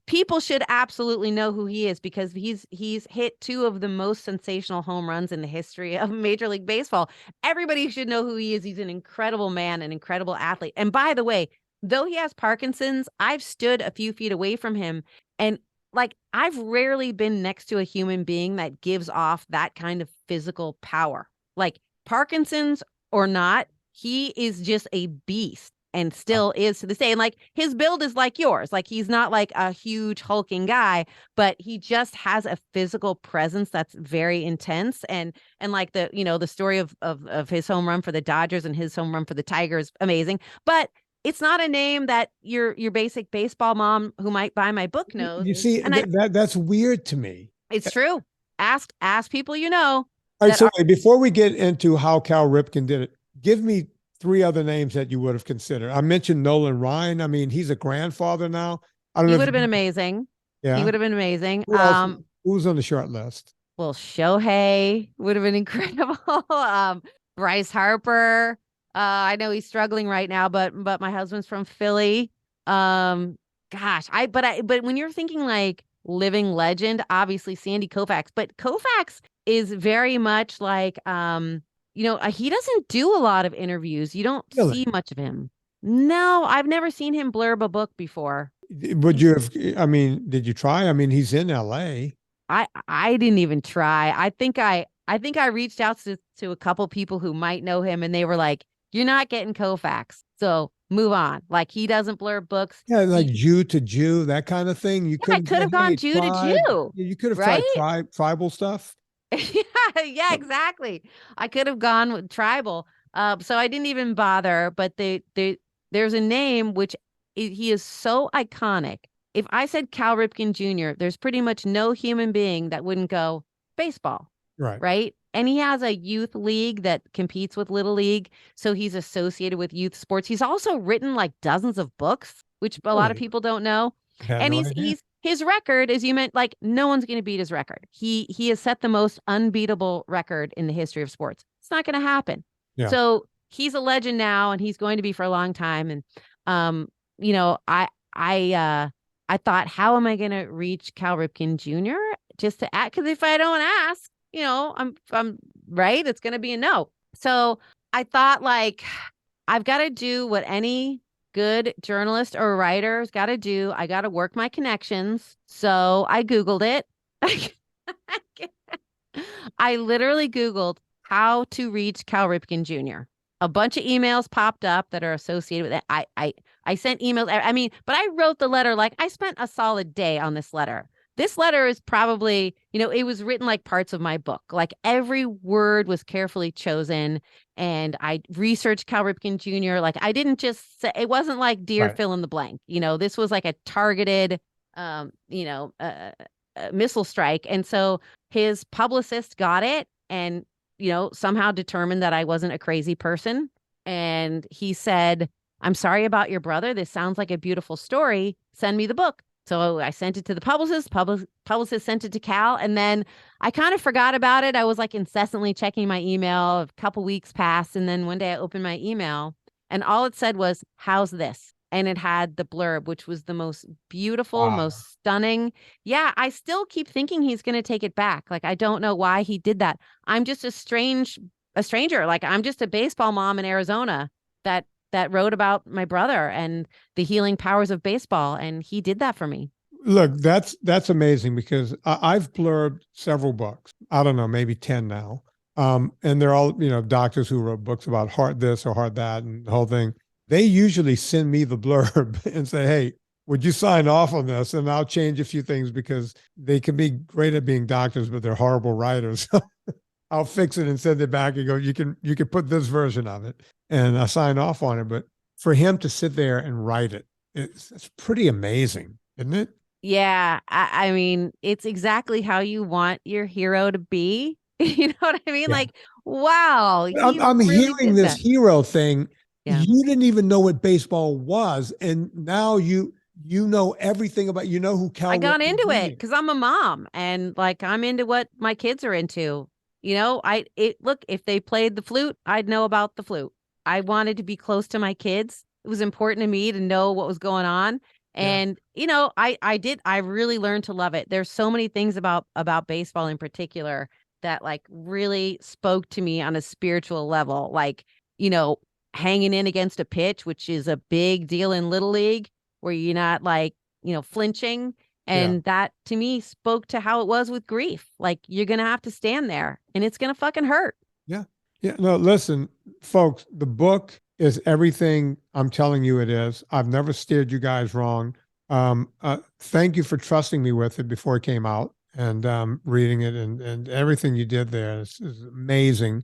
People should absolutely know who he is, because he's hit 2 of the most sensational home runs in the history of Major League Baseball. Everybody should know who he is. He's an incredible man, an incredible athlete. And by the way, though he has Parkinson's, I've stood a few feet away from him, and like I've rarely been next to a human being that gives off that kind of physical power. Like Parkinson's or not, he is just a beast. And still is to this day. And like his build is like yours. Like he's not like a huge hulking guy, but he just has a physical presence that's very intense. And like the story of his home run for the Dodgers and his home run for the Tigers, amazing. But it's not a name that your basic baseball mom who might buy my book knows. You see, that's weird to me. It's true. Ask people you know. All right, so before we get into how Cal Ripken did it, give me 3 other names that you would have considered. I mentioned Nolan Ryan. I mean, he's a grandfather now. I don't know. He would have been amazing. Yeah. He would have been amazing. Who's on the short list? Well, Shohei would have been incredible. Bryce Harper. I know he's struggling right now, but my husband's from Philly. But when you're thinking like living legend, obviously Sandy Koufax, but Koufax is very much like, he doesn't do a lot of interviews. You don't see much of him. No, I've never seen him blurb a book before. Would you have, did you try? I mean, he's in LA. I didn't even try. I think I reached out to a couple people who might know him, and they were like, you're not getting Koufax. So move on. Like he doesn't blurb books. Yeah, like Jew to Jew, that kind of thing. I could have gone Jew to Jew. You could have tried tribal stuff. Yeah, exactly. I could have gone with tribal. So I didn't even bother. But there's a name which he is so iconic. If I said Cal Ripken Jr., there's pretty much no human being that wouldn't go baseball. Right. And he has a youth league that competes with Little League. So he's associated with youth sports. He's also written like dozens of books, which a lot of people don't know. And his record, as you meant, like no one's going to beat his record. He has set the most unbeatable record in the history of sports. It's not going to happen. Yeah. So he's a legend now, and he's going to be for a long time. And, I thought, how am I going to reach Cal Ripken Jr. just to ask? Because if I don't ask, I'm right. It's going to be a no. So I thought, like, I've got to do what any good journalist or writer's got to do. I got to work my connections. So I Googled it. I literally Googled how to reach Cal Ripken Jr. A bunch of emails popped up that are associated with it. I sent emails. I mean, but I wrote the letter. Like, I spent a solid day on this letter. This letter is probably, it was written like parts of my book. Like, every word was carefully chosen, and I researched Cal Ripken Jr. Like, I didn't just say, it wasn't like dear fill in the blank. This was like a targeted, missile strike. And so his publicist got it and, somehow determined that I wasn't a crazy person. And he said, "I'm sorry about your brother. This sounds like a beautiful story. Send me the book." So I sent it to the publicist. Publicist sent it to Cal. And then I kind of forgot about it. I was like incessantly checking my email. A couple weeks passed. And then one day I opened my email and all it said was, "How's this?" And it had the blurb, which was the most beautiful, most stunning. Yeah, I still keep thinking he's going to take it back. Like, I don't know why he did that. I'm just a stranger. Like, I'm just a baseball mom in Arizona that wrote about my brother and the healing powers of baseball. And he did that for me. Look, that's amazing, because I've blurbed several books. I don't know, maybe 10 now. And they're all, doctors who wrote books about heart this or heart that and the whole thing. They usually send me the blurb and say, "Hey, would you sign off on this?" And I'll change a few things, because they can be great at being doctors, but they're horrible writers. I'll fix it and send it back and go, you can put this version of it, and I sign off on it. But for him to sit there and write it, it's pretty amazing, isn't it? Yeah. I mean, it's exactly how you want your hero to be. You know what I mean? Yeah. Like, wow. I'm really hearing this hero thing. Yeah. You didn't even know what baseball was, and now you know everything about, who Cal. I got into it because I'm a mom, and like, I'm into what my kids are into. Look, if they played the flute, I'd know about the flute. I wanted to be close to my kids. It was important to me to know what was going on. And, I really learned to love it. There's so many things about baseball in particular that like really spoke to me on a spiritual level. Like, hanging in against a pitch, which is a big deal in Little League, where you're not like, flinching. And that to me spoke to how it was with grief. Like, you're going to have to stand there and it's going to fucking hurt. Yeah. Yeah. No, listen, folks, the book is everything I'm telling you it is. I've never steered you guys wrong. Thank you for trusting me with it before it came out, and reading it and everything you did there is amazing.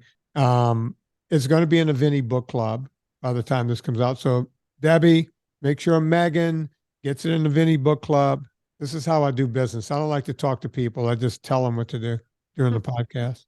It's going to be in a Vinnie book club by the time this comes out. So Debbie, make sure Megan gets it in the Vinnie book club. This is how I do business. I don't like to talk to people. I just tell them what to do during the podcast.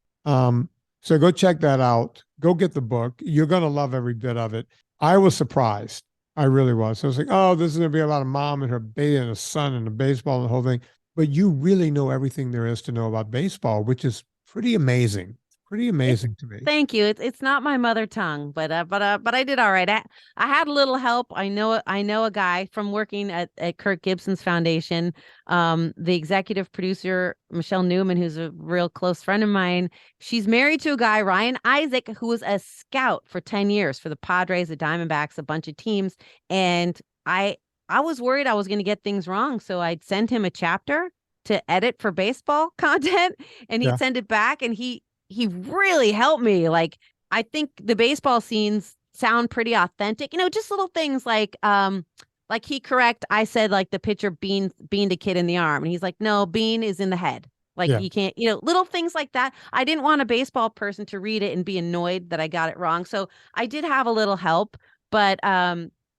So go check that out. Go get the book. You're going to love every bit of it. I was surprised. I really was. So I was like, oh, this is going to be about a mom and her baby and a son and the baseball and the whole thing. But you really know everything there is to know about baseball, which is pretty amazing. Pretty amazing to me. Thank you. It's not my mother tongue, but I did all right. I had a little help. I know a guy from working at Kurt Gibson's foundation. The executive producer, Michelle Newman, who's a real close friend of mine. She's married to a guy, Ryan Isaac, who was a scout for 10 years for the Padres, the Diamondbacks, a bunch of teams. And I was worried I was going to get things wrong, so I'd send him a chapter to edit for baseball content, and he'd send it back, and he really helped me. Like, I think the baseball scenes sound pretty authentic, just little things like he I said, like, the pitcher beaned a kid in the arm, and he's like, "No, bean is in the head." Like, you can't, little things like that. I didn't want a baseball person to read it and be annoyed that I got it wrong. So I did have a little help, but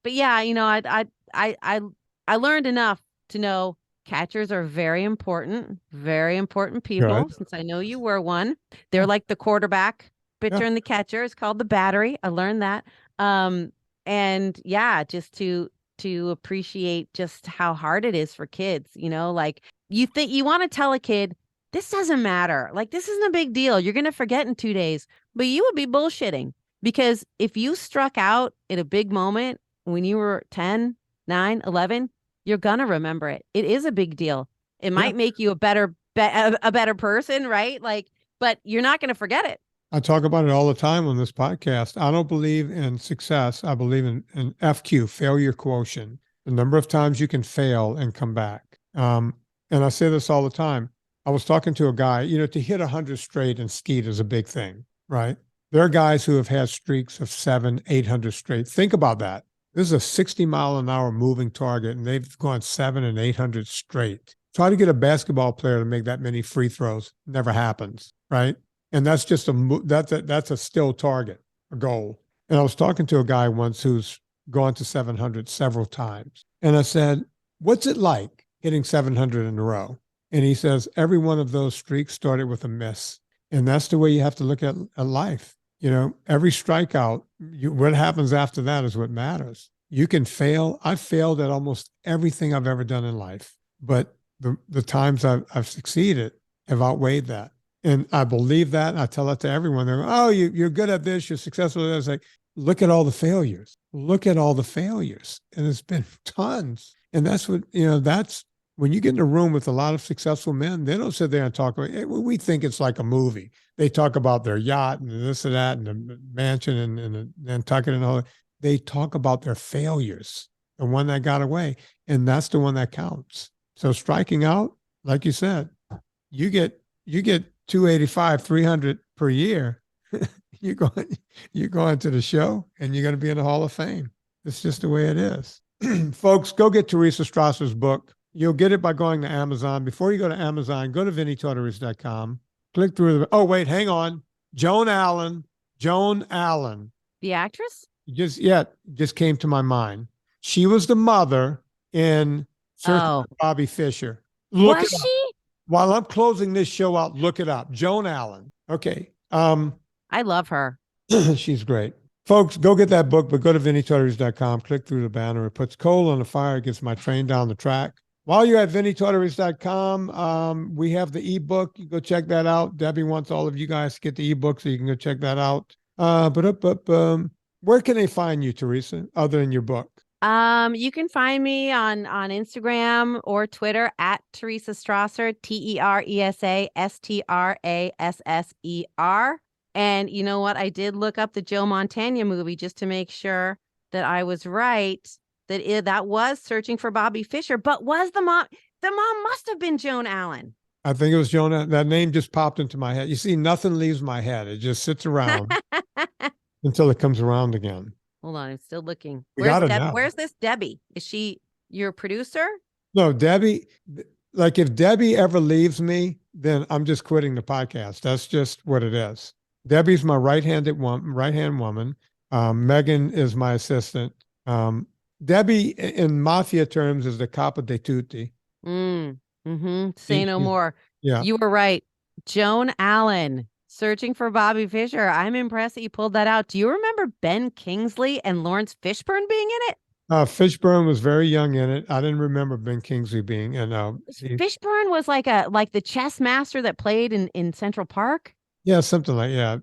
yeah, I learned enough to know catchers are very important people. Good. Since I know you were one. They're like the quarterback, pitcher, and the catcher. It's called the battery. I learned that. And yeah, just to appreciate just how hard it is for kids. Like, you think you want to tell a kid, this doesn't matter. Like, this isn't a big deal. You're going to forget in 2 days. But you would be bullshitting, because if you struck out in a big moment when you were 10, 9, 11, you're going to remember it. It is a big deal. It might make you a better person, right? Like, but you're not going to forget it. I talk about it all the time on this podcast. I don't believe in success. I believe in FQ, failure quotient, the number of times you can fail and come back. And I say this all the time. I was talking to a guy, to hit 100 straight in skeet is a big thing, right? There are guys who have had streaks of 700, 800 straight. Think about that. This is a 60-mile-an-hour moving target, and they've gone 700 and 800 straight. Try to get a basketball player to make that many free throws. Never happens, right? And that's just that's a still target, a goal. And I was talking to a guy once who's gone to 700 several times. And I said, what's it like hitting 700 in a row? And he says, every one of those streaks started with a miss. And that's the way you have to look at life. Every strikeout, what happens after that is what matters. You can fail. I've failed at almost everything I've ever done in life. But the times I've succeeded have outweighed that. And I believe that. And I tell that to everyone. They're like, oh, you're good at this. You're successful at this. Like, look at all the failures. Look at all the failures. And it's been tons. And that's what, that's when you get in a room with a lot of successful men, they don't sit there and talk about it. We think it's like a movie. They talk about their yacht and this and that and the mansion and Nantucket and all that. They talk about their failures, the one that got away. And that's the one that counts. So striking out, like you said, you get 285, 300 per year. you're going to the show and you're going to be in the Hall of Fame. It's just the way it is. Folks, go get Teresa Strasser's book. You'll get it by going to Amazon. Before you go to Amazon, go to VinnieTortorich.com. Click through oh, wait, hang on. Joan Allen. The actress? Just came to my mind. She was the mother in Search for Bobby Fischer. Was she? While I'm closing this show out, look it up. Joan Allen. Okay. I love her. She's great. Folks, go get that book, but go to VinnieTortorich.com. Click through the banner. It puts coal on the fire. It gets my train down the track. While you're at VinnieTortorich.com, we have the ebook. You go check that out. Debbie wants all of you guys to get the ebook, so you can go check that out. Where can they find you, Teresa, other than your book? You can find me on Instagram or Twitter at Teresa Strasser, TERESA STRASSER. And you know what? I did look up the Joe Montana movie just to make sure that I was right, that was Searching for Bobby Fischer. But was the mom must have been Joan Allen. I think it was Joan. That name just popped into my head. You see, nothing leaves my head. It just sits around until it comes around again. Hold on, I'm still looking. Where's this Debbie? Is she your producer? No, Debbie. Like if Debbie ever leaves me, then I'm just quitting the podcast. That's just what it is. Debbie's my right-hand woman. Megan is my assistant. Debbie, in mafia terms, is the capa de tutti. Say no more. Yeah, you were right. Joan Allen. Searching for Bobby Fischer. I'm impressed that you pulled that out. Do you remember Ben Kingsley and Lawrence Fishburne being in it? Fishburne was very young in it. I didn't remember Ben Kingsley being in. Fishburne was like the chess master that played in Central Park. Yeah, something like yeah.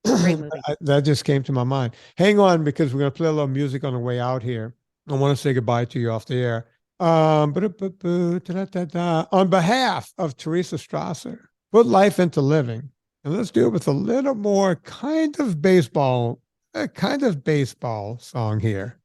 Great movie. That just came to my mind. Hang on, because we're gonna play a little music on the way out here. I want to say goodbye to you off the air. On behalf of Teresa Strasser, put life into living. And let's do it with a little more kind of baseball song here.